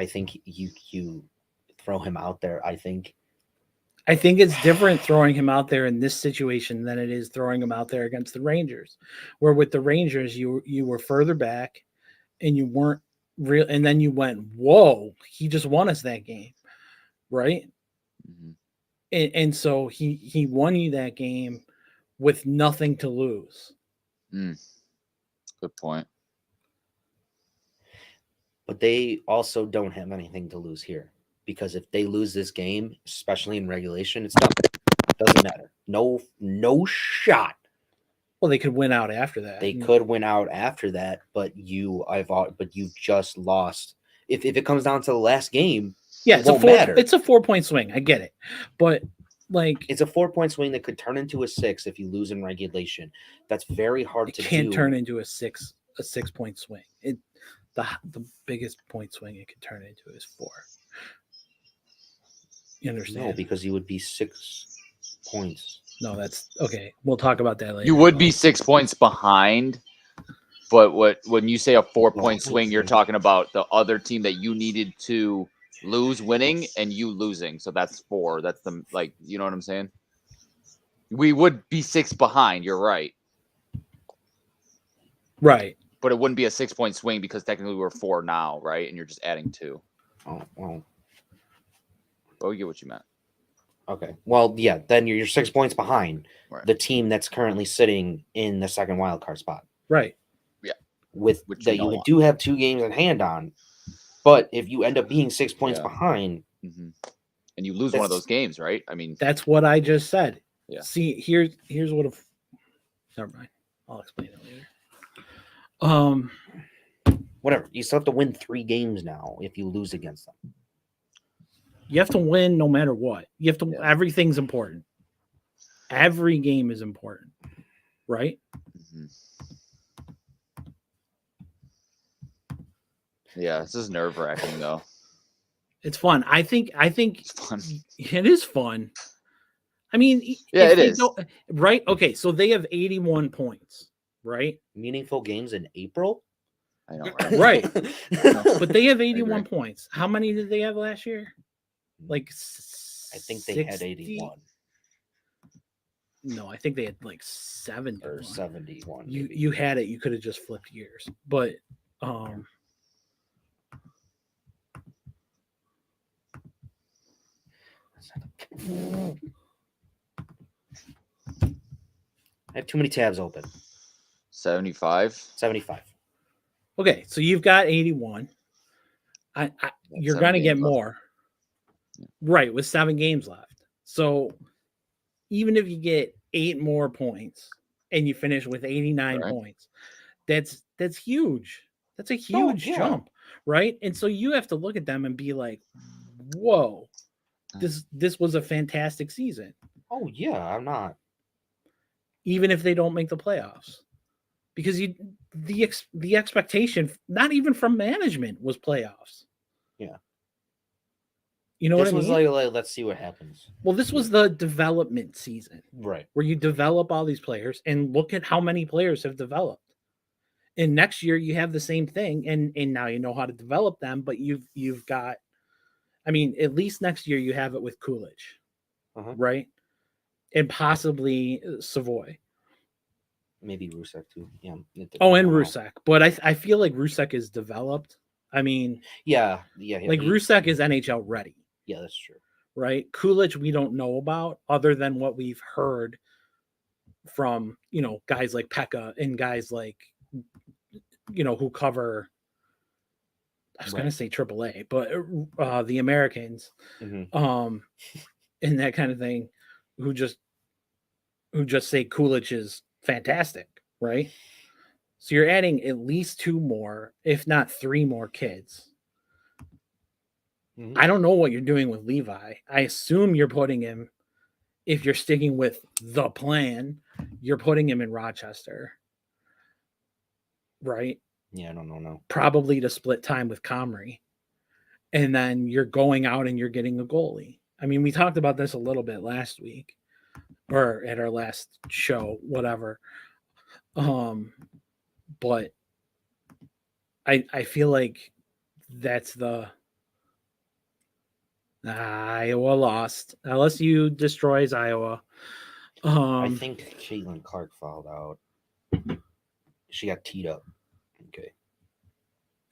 you throw him out there. I think it's different throwing him out there in this situation than it is throwing him out there against the Rangers, where with the Rangers you were further back and you weren't real, and then you went, whoa, he just won us that game, right? Mhm. And so he won you that game with nothing to lose. Good point. but they also don't have anything to lose here because if they lose this game, especially in regulation, it's done. Doesn't matter. No shot. Well, they could win out after that. They could win out after that, but you just lost. If it comes down to the last game, yeah, it won't matter. It's a 4-point swing. I get it, but like it's a 4-point swing that could turn into a 6 if you lose in regulation. That's very hard to do. It can't turn into a 6-point swing. The biggest point swing it could turn into is 4. You understand? No, because you would be 6 points. No, that's okay. We'll talk about that later. You would be 6 points behind, but when you say a 4-point swing, you're talking about the other team that you needed to lose winning and you losing. So that's 4. That's the you know what I'm saying? We would be 6 behind. You're right. Right. But it wouldn't be a 6-point swing because technically we're 4 now, right? And you're just adding 2. Oh, well. Oh, you get what you meant. Okay. Well, yeah, then you're 6 points behind Right. the team that's currently sitting in the second wild card spot. Right. Yeah. With Which that you do have 2 games in hand on. But if you end up being 6 points behind, and you lose one of those games, right? I mean, that's what I just said. Yeah. See, here's what never mind. I'll explain it later. Whatever. You still have to win 3 games now if you lose against them. You have to win no matter what. You have to. Yeah. Everything's important. Every game is important, right? Yeah, this is nerve-wracking though. It's fun. I think it's fun. It is fun. I mean, yeah, it is. Right? Okay, so they have 81 points, right? Meaningful games in April? I know, right? But they have 81 points. How many did they have last year? Like, I think they had 81. No, I think they had like 70 or 71. You had it. You could have just flipped years, but I have too many tabs open. 75. Okay, so you've got 81. You're gonna get more. Right, with 7 games left. So even if you get 8 more points and you finish with 89 points, that's huge. That's a huge jump, right? And so you have to look at them and be like, whoa, this was a fantastic season. Oh yeah, I'm not. Even if they don't make the playoffs. Because the expectation, not even from management, was playoffs. Yeah. You know what I mean? This was like, let's see what happens. Well, this was the development season. Right. Where you develop all these players and look at how many players have developed. And next year you have the same thing and now you know how to develop them, but you've got, I mean, at least next year you have it with Coolidge. Right? And possibly Savoy. Maybe Rusek too. Yeah. And Rusek. But I feel like Rusek is developed. I mean, yeah. Like Rusek is NHL ready. Yeah, that's true. Right? Coolidge we don't know about other than what we've heard from, guys like Pekka and guys like, who cover, I was going to say AAA, but the Americans, and that kind of thing, who just say Coolidge is fantastic, right? So you're adding at least 2 more, if not 3 more kids. I don't know what you're doing with Levi. I assume you're putting him, if you're sticking with the plan, you're putting him in Rochester. Right? Yeah, I don't know. Probably to split time with Comrie. And then you're going out and you're getting a goalie. I mean, we talked about this a little bit last week or at our last show, whatever. But I feel like That's the Iowa lost. LSU destroys Iowa. I think Caitlin Clark fouled out. She got teed up. Okay.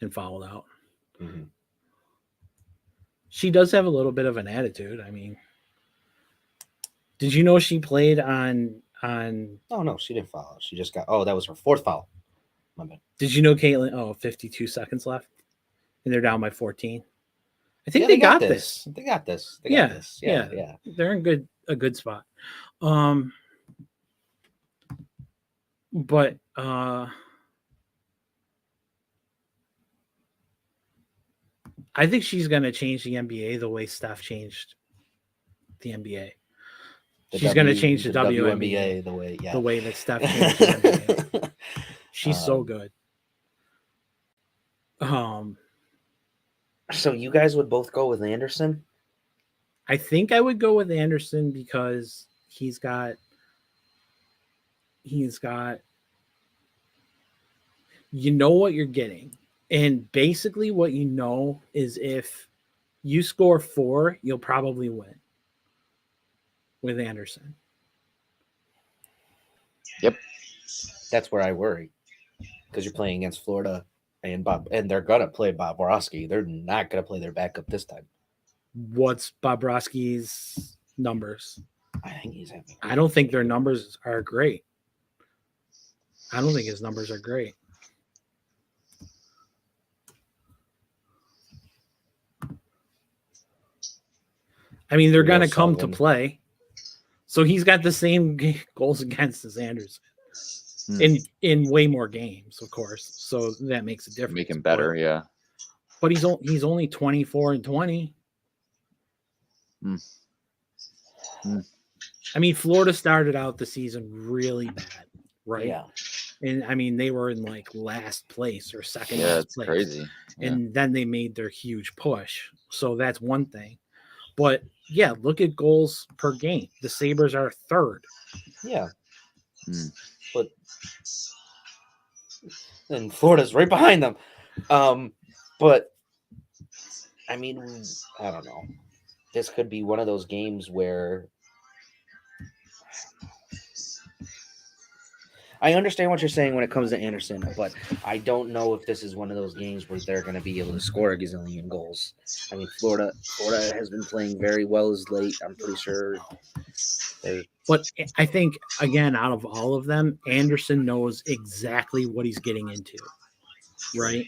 And fouled out. Mm-hmm. She does have a little bit of an attitude. I mean, did you know she played on? Oh no, she didn't foul out. She just got. Oh, that was her fourth foul. My bad. Did you know Caitlin? Oh, 52 seconds left, and they're down by 14. I think Yeah, they got this. They got this. They got this. Yeah. They're in a good spot. But I think she's going to change the NBA the way Steph changed the NBA. She's going to change the WNBA the way that Steph changed the NBA. She's so good. So you guys would both go with Anderson? I think I would go with Anderson because he's got you know what you're getting. And basically what you know is if you score 4, you'll probably win with Anderson. Yep. That's where I worry. Because you're playing against Florida and they're gonna play Bobrovsky. They're not gonna play their backup this time. What's Bobrovsky's numbers? I don't think their numbers are great. I don't think his numbers are great. I mean, they're going to come to play. So he's got the same goals against as Anderson in way more games, of course. So that makes a difference. Make him better, yeah. But he's only 24 and 20. I mean, Florida started out the season really bad, right? Yeah. And I mean, they were in like last place or second last place. Crazy. Yeah. And then they made their huge push. So that's one thing. But yeah, look at goals per game. The Sabres are third. Yeah. But and Florida's right behind them. But I mean, I don't know. This could be one of those games where I understand what you're saying when it comes to Anderson, but I don't know if this is one of those games where they're going to be able to score a gazillion goals. I mean, Florida has been playing very well as late. I'm pretty sure. But I think, again, out of all of them, Anderson knows exactly what he's getting into, right?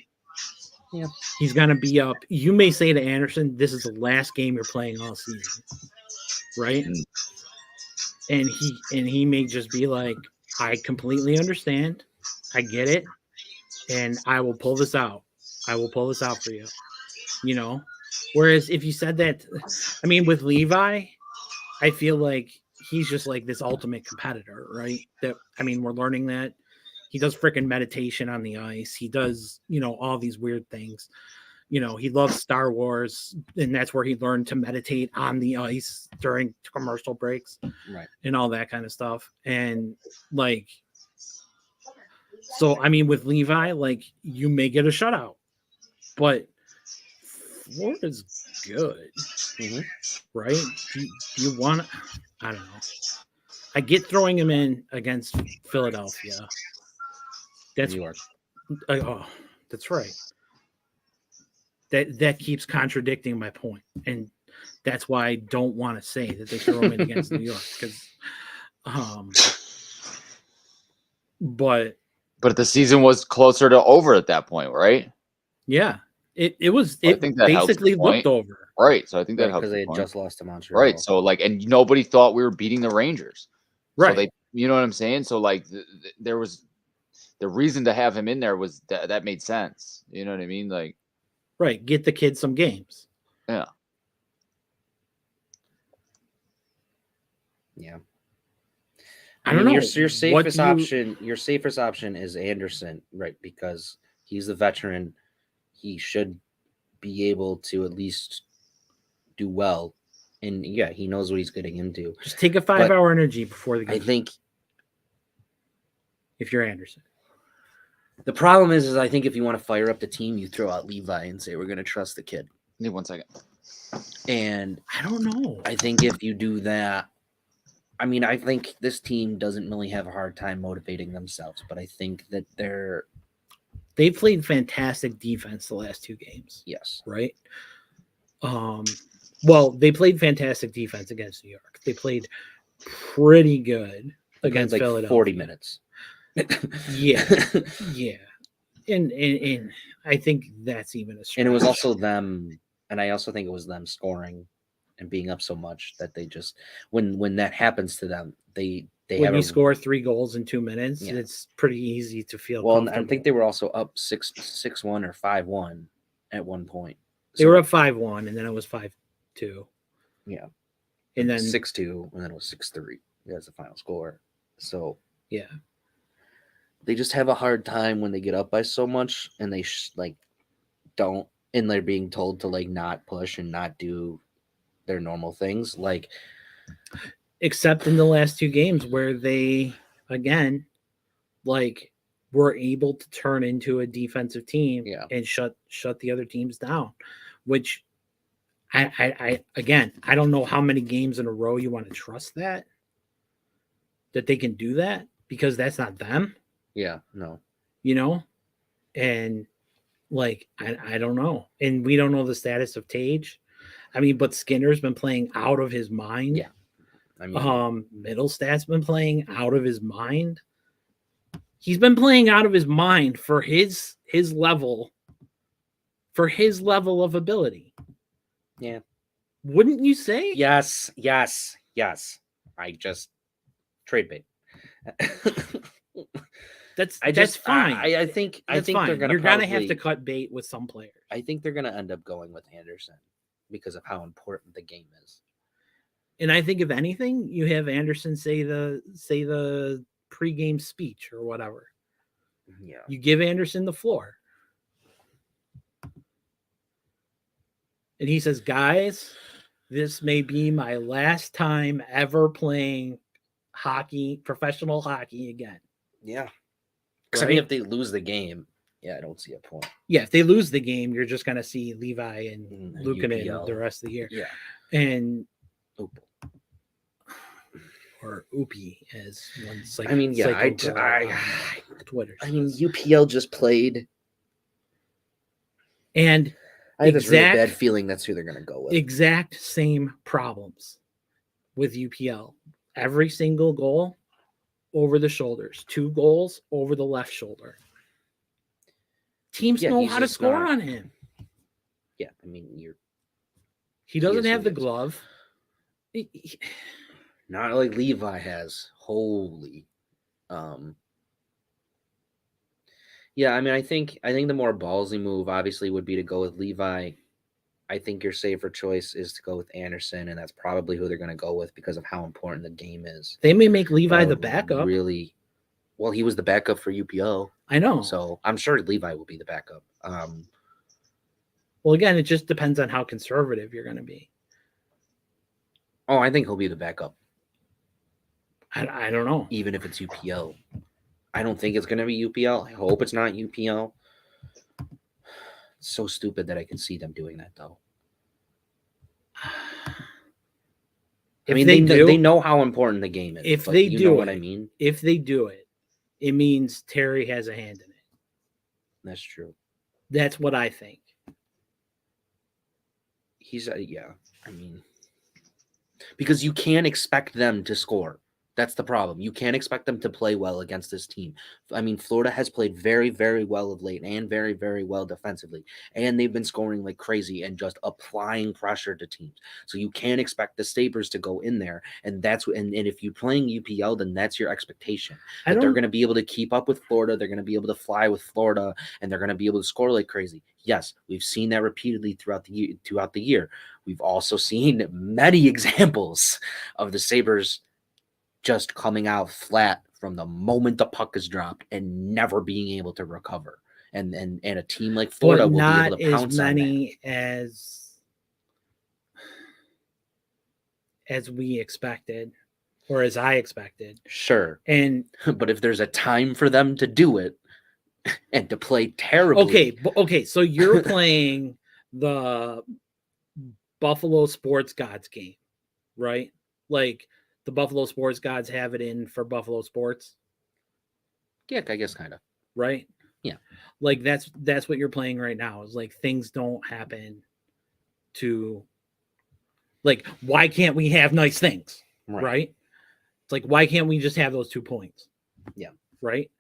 Yeah. He's going to be up. You may say to Anderson, this is the last game you're playing all season, right? And he may just be like, I completely understand. I get it. And I will pull this out. I will pull this out for you. You know? Whereas if you said that, I mean, with Levi, I feel like he's just like this ultimate competitor, right? That, I mean, we're learning that he does freaking meditation on the ice. He does, you know, all these weird things. You know, he loves Star Wars, and that's where he learned to meditate on the ice during commercial breaks, right, and all that kind of stuff. And like, so I mean, with Levi, like, you may get a shutout, but Florida's good, right? Do you want? I don't know. I get throwing him in against Philadelphia. That's New York. Oh, that's right. That keeps contradicting my point, and that's why I don't want to say that they throw him in against New York, because, but the season was closer to over at that point, right? Yeah, it was. It basically looked over, right? So I think that helps because they had just lost to Montreal, right? So like, and nobody thought we were beating the Rangers, right? So they, you know what I'm saying? So like, there was the reason to have him in there was that made sense. You know what I mean? Like. Right, get the kids some games. Yeah. Yeah. I don't know. Your safest option. Your safest option is Anderson, right? Because he's the veteran. He should be able to at least do well, and yeah, he knows what he's getting into. Just take a 5-hour energy before the game. I think if you're Anderson. The problem is I think if you want to fire up the team, you throw out Levi and say we're going to trust the kid. Need 1 second. And I don't know. I think if you do that, I mean, I think this team doesn't really have a hard time motivating themselves, but I think that They played fantastic defense the last 2 games, yes. right? Well, they played fantastic defense against New York. They played pretty good against like Philadelphia. 40 minutes. Yeah. Yeah. And I think that's even a stretch. And it was also them, and I also think it was them scoring and being up so much that they just when that happens to them, they when you score 3 goals in 2 minutes, it's pretty easy to feel comfortable. I think they were also up 6-1 or 5-1 at one point. They were up 5-1, and then it was 5-2. Yeah. And then 6-2, and then it was 6-3 as the final score. So yeah. They just have a hard time when they get up by so much, and they don't, and they're being told to not push and not do their normal things, except in the last 2 games where they again were able to turn into a defensive team and shut the other teams down, which I don't know how many games in a row you want to trust that they can do that, because that's not them. Yeah, no. And I don't know. And we don't know the status of Tage. I mean, but Skinner's been playing out of his mind. Yeah. I mean, Middlestad's been playing out of his mind. He's been playing out of his mind for his level of ability. Yeah. Wouldn't you say? Yes. I just trade bait. That's fine. I think that's fine. You're gonna have to cut bait with some players. I think they're gonna end up going with Anderson because of how important the game is. And I think if anything, you have Anderson say the pregame speech or whatever. Yeah. You give Anderson the floor. And he says, guys, this may be my last time ever playing professional hockey again. Yeah. Because I mean, if they lose the game, I don't see a point. Yeah, if they lose the game, you're just going to see Levi and Luukkonen the rest of the year. Yeah. And or Oopie, as one I mean, Twitter. I mean, UPL just played. And I have this really bad feeling that's who they're going to go with. Exact same problems with UPL. Every single goal over the shoulders. 2 goals over the left shoulder. Teams know how to score on him. Yeah, I mean, he doesn't have the glove. Not like Levi has. Holy. Yeah, I mean, I think the more ballsy move obviously would be to go with Levi. I think your safer choice is to go with Anderson, and that's probably who they're going to go with because of how important the game is. They may make Levi the backup. Really? Well, he was the backup for UPL. I know. So I'm sure Levi will be the backup. Well, again, it just depends on how conservative you're going to be. Oh, I think he'll be the backup. I don't know. Even if it's UPL. I don't think it's going to be UPL. I hope it's not UPL. It's so stupid that I can see them doing that, though. I mean, they know how important the game is. If they do what I mean? If they do it, it means Terry has a hand in it. That's true. That's what I think. He's I mean, because you can't expect them to score. That's the problem. You can't expect them to play well against this team. I mean, Florida has played very, very well of late and very, very well defensively. And they've been scoring like crazy and just applying pressure to teams. So you can't expect the Sabres to go in there. And if you're playing UPL, then that's your expectation. That they're going to be able to keep up with Florida. They're going to be able to fly with Florida. And they're going to be able to score like crazy. Yes, we've seen that repeatedly throughout the year. We've also seen many examples of the Sabres just coming out flat from the moment the puck is dropped and never being able to recover. And a team like Florida will be able to pounce on that. Not as many as we expected or as I expected. Sure. But if there's a time for them to do it, and to play terribly. Okay, so you're playing the Buffalo Sports Gods game, right? Like the Buffalo Sports Gods have it in for Buffalo Sports. Yeah, I guess kind of. Right? Yeah. Like that's what you're playing right now. Is like things don't happen to like why can't we have nice things? Right? It's like why can't we just have those 2 points? Yeah. Right?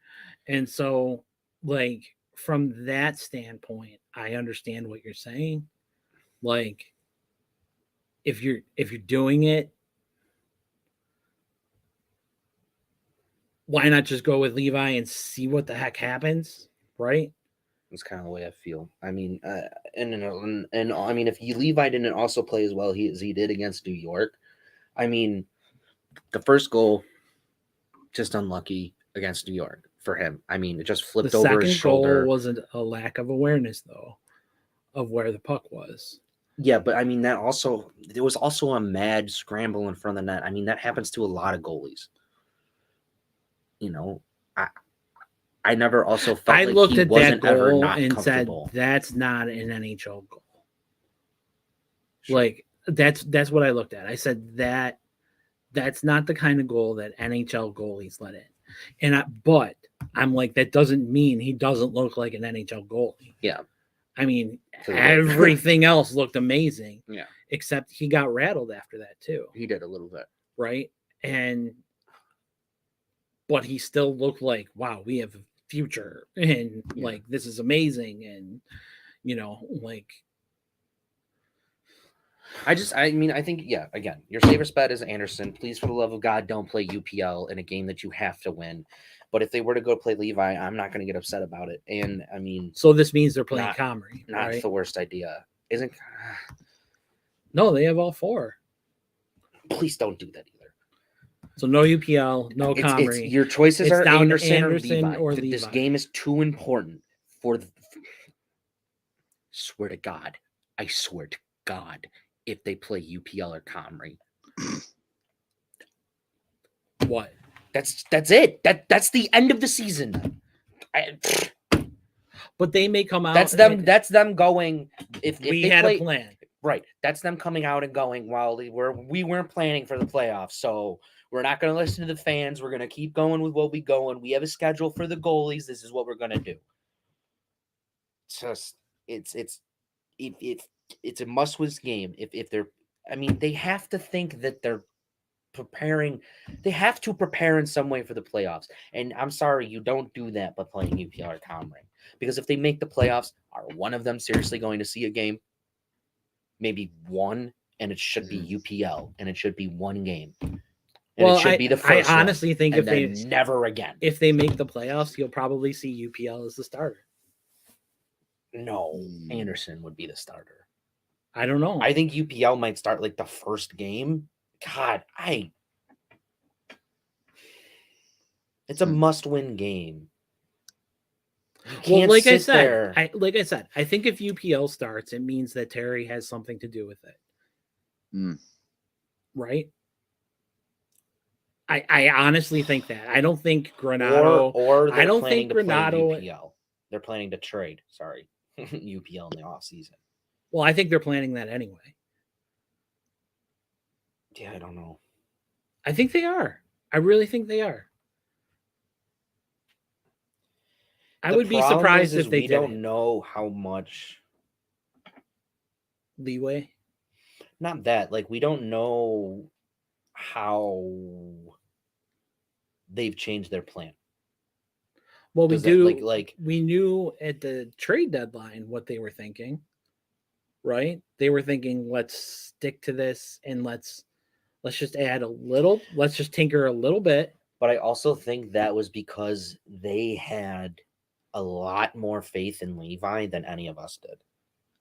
And so like from that standpoint, I understand what you're saying. Like if you're doing it, why not just go with Levi and see what the heck happens, right? That's kind of the way I feel. I mean, and I mean, if Levi didn't also play as well as he did against New York, I mean, the first goal just unlucky against New York for him. I mean, it just flipped over his shoulder. The second goal wasn't a lack of awareness though of where the puck was. Yeah, but I mean there was also a mad scramble in front of the net. I mean, that happens to a lot of goalies. You know, I never also felt like looked he at wasn't that ever goal not and said comfortable. that's not an NHL goal. Sure. Like that's what I looked at. I said that's not the kind of goal that NHL goalies let in. But I'm like, that doesn't mean he doesn't look like an NHL goalie. Yeah. I mean, everything else looked amazing. Yeah. Except he got rattled after that too. He did a little bit. Right? But he still looked like, wow, we have a future and like this is amazing. And like I think, yeah, again, your safe bet is Anderson. Please, for the love of God, don't play UPL in a game that you have to win. But if they were to go play Levi, I'm not going to get upset about it. And I mean, so this means they're playing Comrie. Not right? the worst idea, isn't? No, they have all 4. Please don't do that either. So no UPL, no Comrie. Your choices are Anderson or Levi. Levi. This game is too important for. Swear to God, I swear to God, if they play UPL or Comrie, what? That's it. That's the end of the season. But they may come out. That's them. That's them going. If we they had play, a plan, right? That's them coming out and going. Well, we weren't planning for the playoffs, so we're not going to listen to the fans. We're going to keep going with what we going. We have a schedule for the goalies. This is what we're going to do. It's a must-win game. If they're, I mean, they have to think that they're preparing. They have to prepare in some way for the playoffs. And I'm sorry, you don't do that by playing UPL or Comrie. Because if they make the playoffs, are one of them seriously going to see a game? Maybe one, and it should be UPL, and it should be one game. And it should be the first. I honestly think if they never again. If they make the playoffs, you'll probably see UPL as the starter. No, Anderson would be the starter. I don't know. I think UPL might start like the first game. God, it's a must-win game. Well, like I said, I think if UPL starts, it means that Terry has something to do with it. Right? I honestly think that. I don't think Granato or I don't think Granato UPL. They're planning to trade. Sorry, UPL in the offseason. Well, I think they're planning that anyway. Yeah, I don't know. I think they are. I really think they are. I would be surprised if they didn't. We don't know how much leeway. Not that, like, we don't know how they've changed their plan. Well, we do. Like we knew at the trade deadline what they were thinking, right? They were thinking, let's stick to this and let's just add a little. Let's just tinker a little bit. But I also think that was because they had a lot more faith in Levi than any of us did.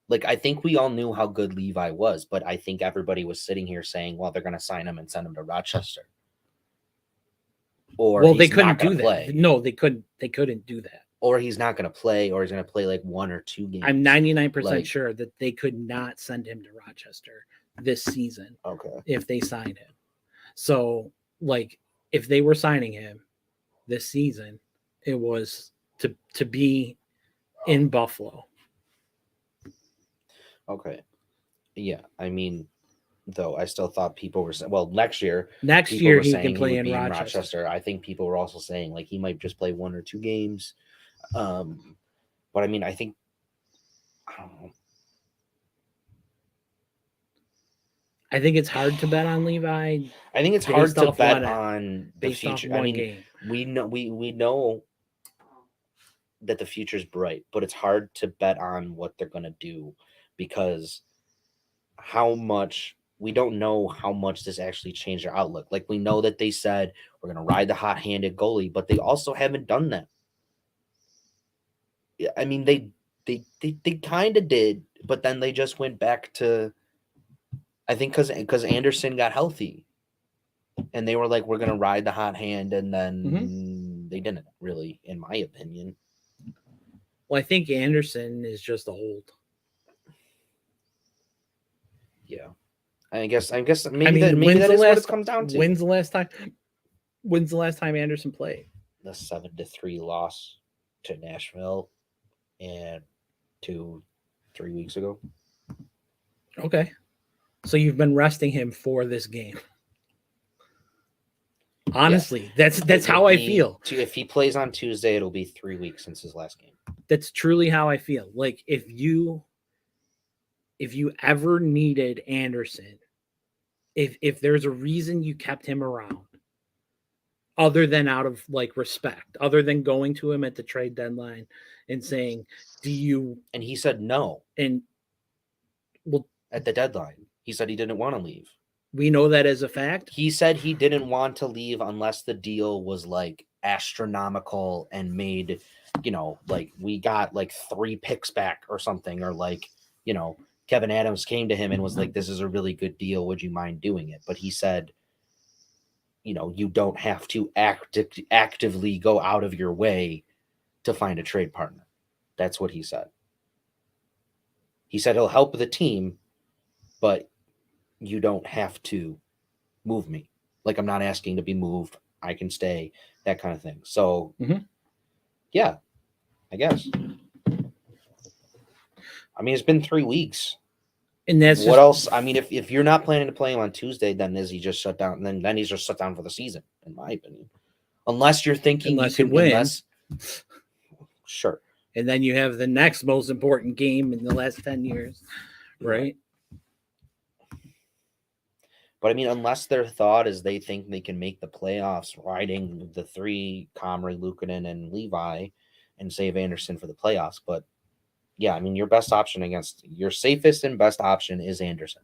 Like, I think we all knew how good Levi was, but I think everybody was sitting here saying, well, they're going to sign him and send him to Rochester. Or they couldn't do play. That. No, they couldn't do that. Or he's not going to play, or he's going to play like 1 or 2 games. I'm 99% sure that they could not send him to Rochester this season. Okay. If they signed him. So, like, if they were signing him this season, it was to be in Buffalo. Okay. Yeah, I mean, though I still thought people were saying, well, next year Next people year were he saying can play would in be Rochester. I think people were also saying like he might just play 1 or 2 games. But I mean, I think I don't know. I think it's hard to bet on Levi. I think it's Based hard to off bet what? on the Based off future. I one mean, game. we know that the future's bright, but it's hard to bet on what they're going to do because we don't know how much this actually changed their outlook. Like we know that they said we're going to ride the hot-handed goalie, but they also haven't done that. I mean, they kind of did, but then they just went back to, I think because Anderson got healthy, and they were like, we're going to ride the hot hand, and then they didn't really, in my opinion. Well, I think Anderson is just old. Yeah, I guess maybe when's that the is last, what it comes down to. When's the last time Anderson played? The 7-3 loss to Nashville, and 2-3 weeks ago. Okay, so you've been resting him for this game. Honestly, that's how I feel. If he plays on Tuesday, it'll be 3 weeks since his last game. That's truly how I feel. Like if you ever needed Anderson, if there's a reason you kept him around, other than out of like respect, other than going to him at the trade deadline and saying, "Do you?" And he said no. And well, at the deadline, he said he didn't want to leave. We know that as a fact. He said he didn't want to leave unless the deal was like astronomical and made, like we got like 3 picks back or something, or like, Kevin Adams came to him and was like, this is a really good deal. Would you mind doing it? But he said, you don't have to actively go out of your way to find a trade partner. That's what he said. He said he'll help the team, but you don't have to move me. Like, I'm not asking to be moved. I can stay, that kind of thing. So, yeah, I guess. I mean, it's been 3 weeks. And that's what else? I mean, if you're not planning to play him on Tuesday, then is he just shut down? Then he's just shut down for the season, in my opinion. Unless you're thinking unless you win. Sure. And then you have the next most important game in the last 10 years, right? But I mean, unless their thought is they think they can make the playoffs riding the 3, Comrie, Luukkonen, and Levi, and save Anderson for the playoffs. But yeah, I mean, your safest and best option is Anderson.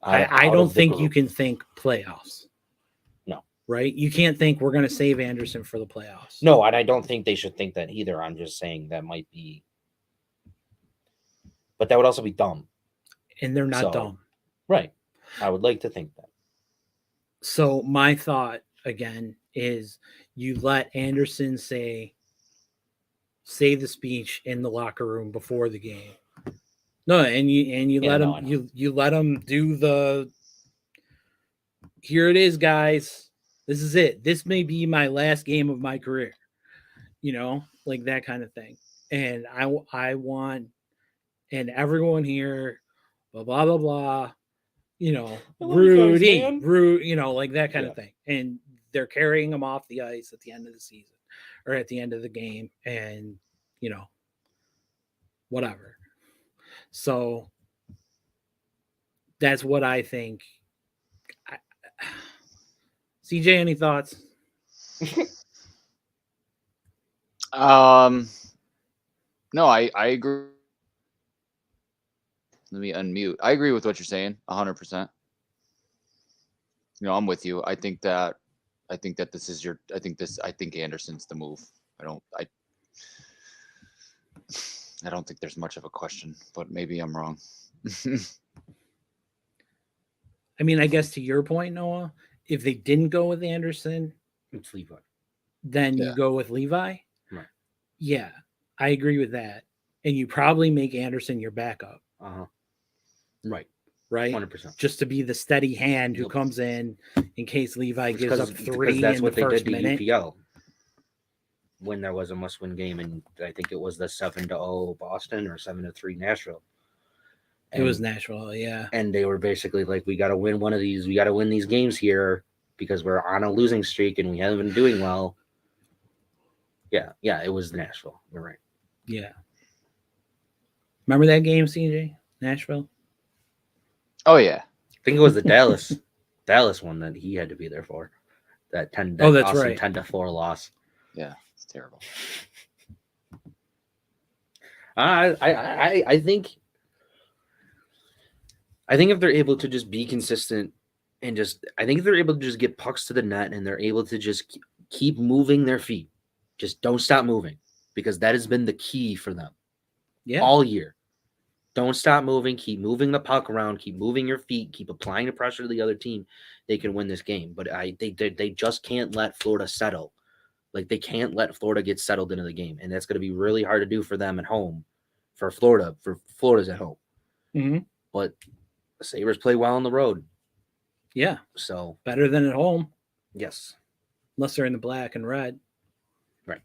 I don't think you can think playoffs. No. Right? You can't think we're going to save Anderson for the playoffs. No, and I don't think they should think that either. I'm just saying that might be. But that would also be dumb. And they're not dumb. Right. I would like to think that. So my thought, again, is you let Anderson say the speech in the locker room before the game. No, and you let him you let him do the here it is, guys. This is it. This may be my last game of my career. Like that kind of thing. And I want, and everyone here, blah blah blah blah. Rudy, like that kind of thing. And they're carrying him off the ice at the end of the season or at the end of the game, and whatever. So that's what I think. CJ, any thoughts? No, I agree. Let me unmute. I agree with what you're saying 100%. I'm with you. I think that this is I think Anderson's the move. I don't think there's much of a question, but maybe I'm wrong. I mean, I guess to your point, Noah, if they didn't go with Anderson, it's Levi. Then you go with Levi. Right. Yeah, I agree with that. And you probably make Anderson your backup. Right. 100%. Just to be the steady hand who comes in case Levi gives up 3 that's in what the first they did to minute. UPL. when there was a must-win game, and I think it was the 7-0 Boston or 7-3 Nashville. It was Nashville, yeah. And they were basically like, we got to win one of these. We got to win these games here because we're on a losing streak and we haven't been doing well. Yeah, it was Nashville. You're right. Yeah. Remember that game, CJ? Nashville? Oh yeah. I think it was the Dallas one that he had to be there for. That 10 Oh, that's awesome right. 10-4 loss. Yeah, it's terrible. I think if they're able to just be consistent and I think if they're able to just get pucks to the net and they're able to just keep moving their feet, just don't stop moving, because that has been the key for them all year. Don't stop moving. Keep moving the puck around. Keep moving your feet. Keep applying the pressure to the other team. They can win this game. But they just can't let Florida settle. Like, they can't let Florida get settled into the game, and that's going to be really hard to do for them at home. For Florida's at home. Mm-hmm. But the Sabres play well on the road. Yeah. So better than at home. Yes. Unless they're in the black and red. Right.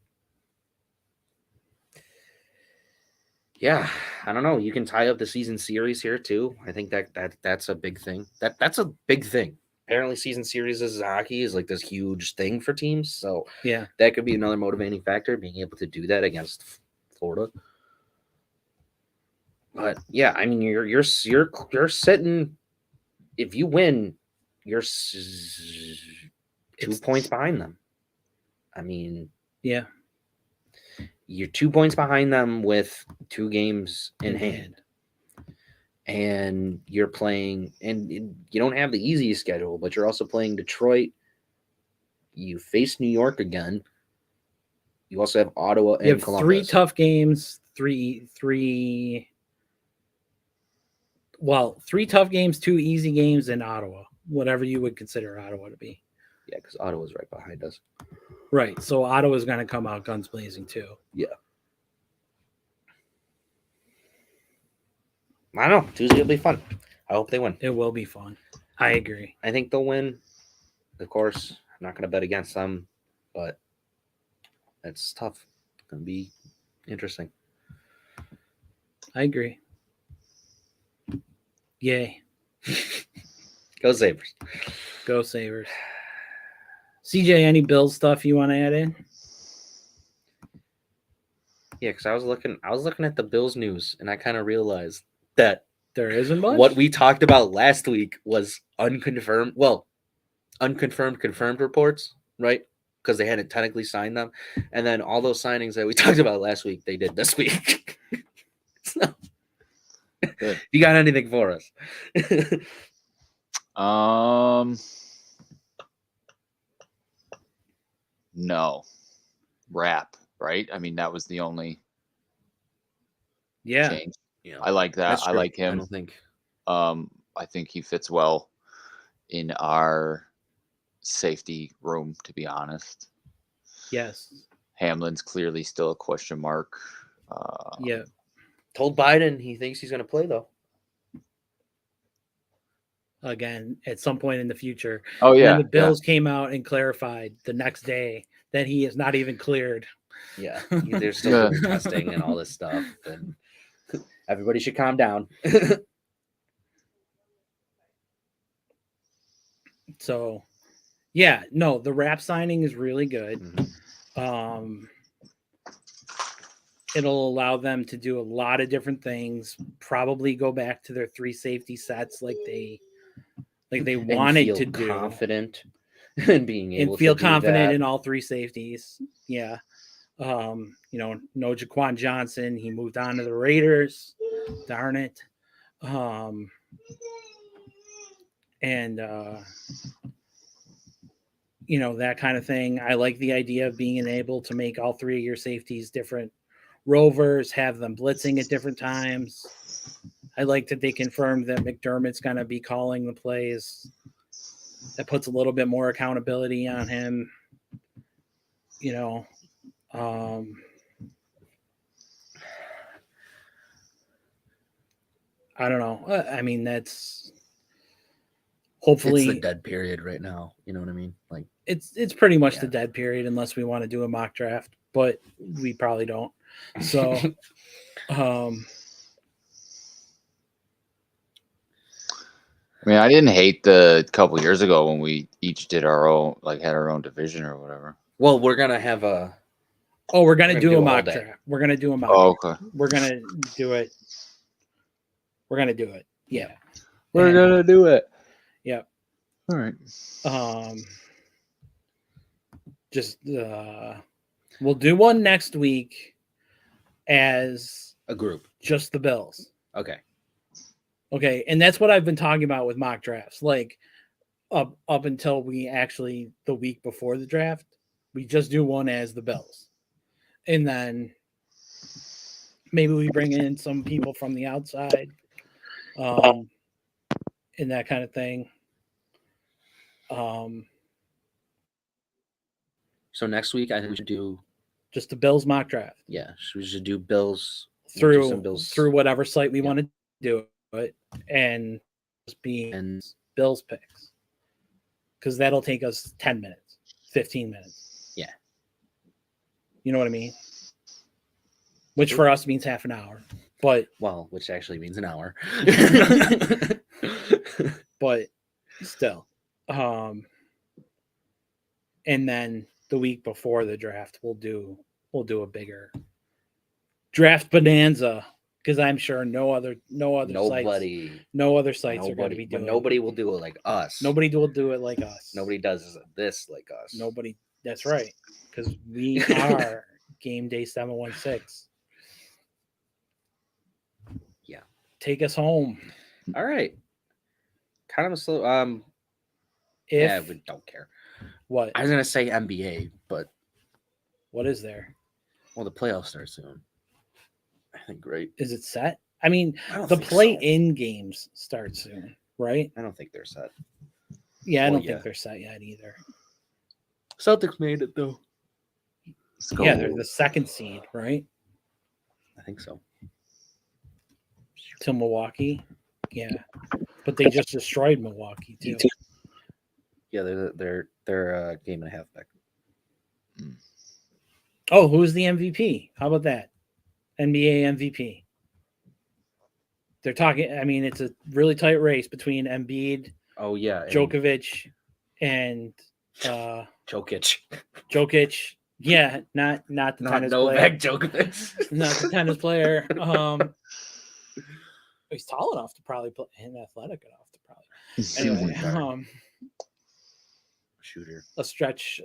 Yeah, I don't know. You can tie up the season series here too. I think that's a big thing. That's a big thing. Apparently, season series as hockey is like this huge thing for teams. So yeah, that could be another motivating factor, being able to do that against Florida. But yeah, I mean, you're sitting. If you win, you're 2 points behind them. I mean, yeah, you're 2 points behind them with 2 games in hand. And you're playing, and you don't have the easiest schedule, but you're also playing Detroit. You face New York again. You also have Ottawa and you have Columbus. 3 tough games, 3 tough games, 2 easy games in Ottawa, whatever you would consider Ottawa to be. Yeah, because Ottawa's right behind us. Right. So Ottawa's going to come out guns blazing too. Yeah. I don't know. Tuesday will be fun. I hope they win. It will be fun. I agree. I think they'll win. Of course, I'm not going to bet against them, but it's tough. It's going to be interesting. I agree. Yay. Go Sabres. Go Sabres. CJ, any Bills stuff you want to add in? Yeah, because I was looking at the Bills news, and I kind of realized that there isn't much. What we talked about last week was unconfirmed, confirmed reports, right? Because they hadn't technically signed them. And then all those signings that we talked about last week, they did this week. So, you got anything for us? No. Rap, right? I mean, that was the only change. Yeah. I like that. I like him. I don't think. I think he fits well in our safety room, to be honest. Yes. Hamlin's clearly still a question mark. Yeah. Told Biden he thinks he's going to play, though. Again, at some point in the future. Oh, yeah. And the Bills came out and clarified the next day that he is not even cleared. Yeah. They're still doing testing and all this stuff. And everybody should calm down. So, yeah, no, the Rap signing is really good. Mm-hmm. It'll allow them to do a lot of different things. Probably go back to their 3 safety sets like they wanted to do. Confident in being able and feel to confident that. in all 3 safeties. Yeah. No Jaquan Johnson. He moved on to the Raiders. Darn it. That kind of thing. I like the idea of being able to make all 3 of your safeties different rovers, have them blitzing at different times. I like that they confirmed that McDermott's going to be calling the plays. That puts a little bit more accountability on him. I don't know. I mean, that's hopefully it's the dead period right now. You know what I mean? Like it's pretty much the dead period unless we want to do a mock draft. but we probably don't. So, I mean, I didn't hate the couple years ago when we each did our own, like had our own division or whatever. Well, we're gonna have a. oh, we're gonna do a whole mock day. draft. We're gonna do a mock. Oh, draft. okay. We're gonna do it. We're gonna do it. Yeah. We're gonna do it. Yep. All right. Just we'll do one next week as A group. just the Bills. Okay. Okay, and that's what I've been talking about with mock drafts. Like up until we actually the week before the draft, we just do one as the Bills. And then maybe we bring in some people from the outside. And that kind of thing. So next week I think we should do. Just the Bills mock draft. Yeah, we should do Bills Through some Bills whatever site we Yeah. want to do it and just be and Bills picks. Because that'll take us 10 minutes, 15 minutes. Yeah. You know what I mean? Which for us means half an hour. But which actually means an hour. but still. And then the week before the draft, we'll do a bigger draft bonanza because I'm sure no other sites are going to be doing. But nobody will do it like us. Nobody will do it like us. Nobody does this like us. Nobody. That's right, because we are Game Day 716. Yeah. Take us home. All right. Kind of a slow. We don't care. What? I was gonna say NBA, but What is there? well, the playoffs start soon. I think, right? Is it set? I mean, I don't the think play-in games start soon, right? I don't think they're set. Yeah, I Well, don't think they're set yet either. Celtics made it though. Let's go. Yeah, they're the second seed, right? I think so. To Milwaukee. Yeah, but they just destroyed Milwaukee too. Yeah, they're a game and a half back. Oh, who's the MVP? How about that? NBA MVP. They're talking. I mean, it's a really tight race between Embiid, Oh yeah, and Djokovic, and Jokic. Jokic. Yeah, not the Not tennis Novak player. Djokovic. Not the tennis player. He's tall enough to probably play and athletic enough to probably. Anyway, Shooter. a stretch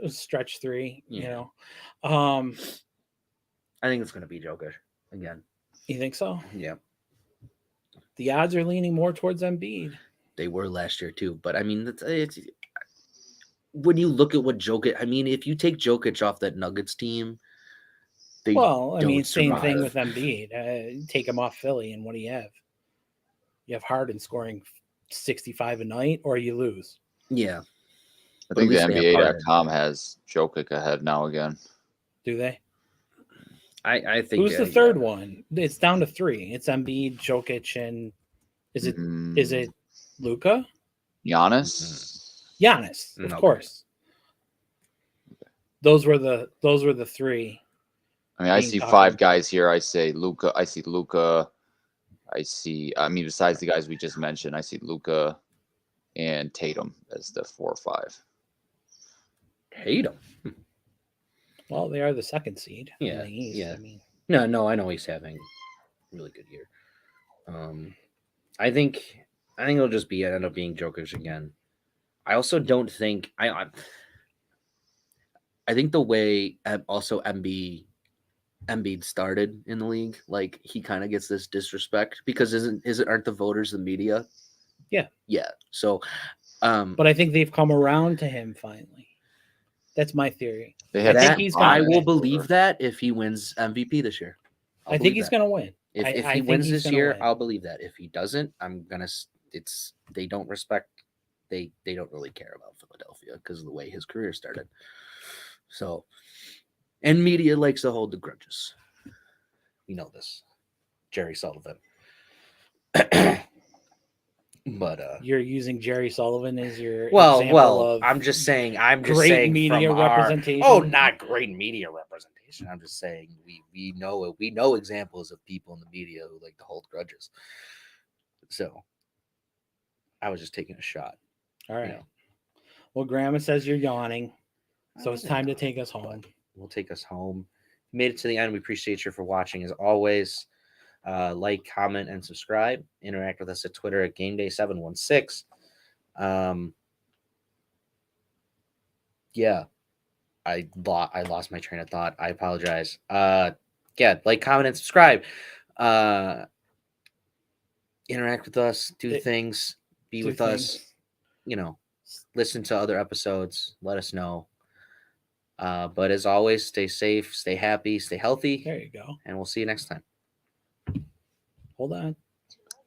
three. Yeah. You know, I think it's gonna be Jokic again. you think so? Yeah, The odds are leaning more towards Embiid. they were last year too. But I mean, it's when you look at what Jokic. I mean, if you take Jokic off that Nuggets team, they Well, I mean, don't same thing survive. with Embiid. Take him off Philly, and what do you have? You have Harden scoring 65 a night, or you lose. Yeah, I But think at the least they have NBA.com has Jokic ahead now again. Do they? I think. Who's the third one? It's down to three. It's Embiid, Jokic, and is it Luka? Giannis? Giannis, of Okay. course. Those were the three. I mean, I being see talked five about. guys here. I see Luca. I mean, besides the guys we just mentioned, I see Luca and Tatum as the 4 or 5. Hate him. Well, they are the second seed. in Yeah, the East. yeah. I mean, No, I know he's having a really good year. I think it'll just end up being Jokic again. I also don't think I think the way also Embiid started in the league, like he kind of gets this disrespect because aren't the voters the media? Yeah. So, but I think they've come around to him finally. That's my theory. They I had think he's gonna I will win. believe that if he wins MVP this year. I think he's going to win. If I he think wins he's this gonna year, win. I'll believe that. If he doesn't, I'm gonna. They don't respect. They don't really care about Philadelphia because of the way his career started. So, and media likes to hold the grudges. We know this, Jerry Sullivan. But You're using Jerry Sullivan as your well, example of I'm just saying. great media from our- representation. oh, not great media representation. situation. I'm just saying we know examples of people in the media who like to hold grudges. So I was just taking a shot. All right. You know. Well, Grandma says you're yawning, so it's time to Yeah. take us home. We'll take us home. If you made it to the end. We appreciate you for watching as always. Like, comment, and subscribe. Interact with us at Twitter at GameDay716. Yeah, I lost my train of thought. I apologize. Yeah, like, comment, and subscribe. Interact with us. Do things. Be with us. You know, listen to other episodes. Let us know. But as always, stay safe, stay happy, stay healthy. There you go. And we'll see you next time. Hold on.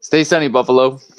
Stay sunny, Buffalo.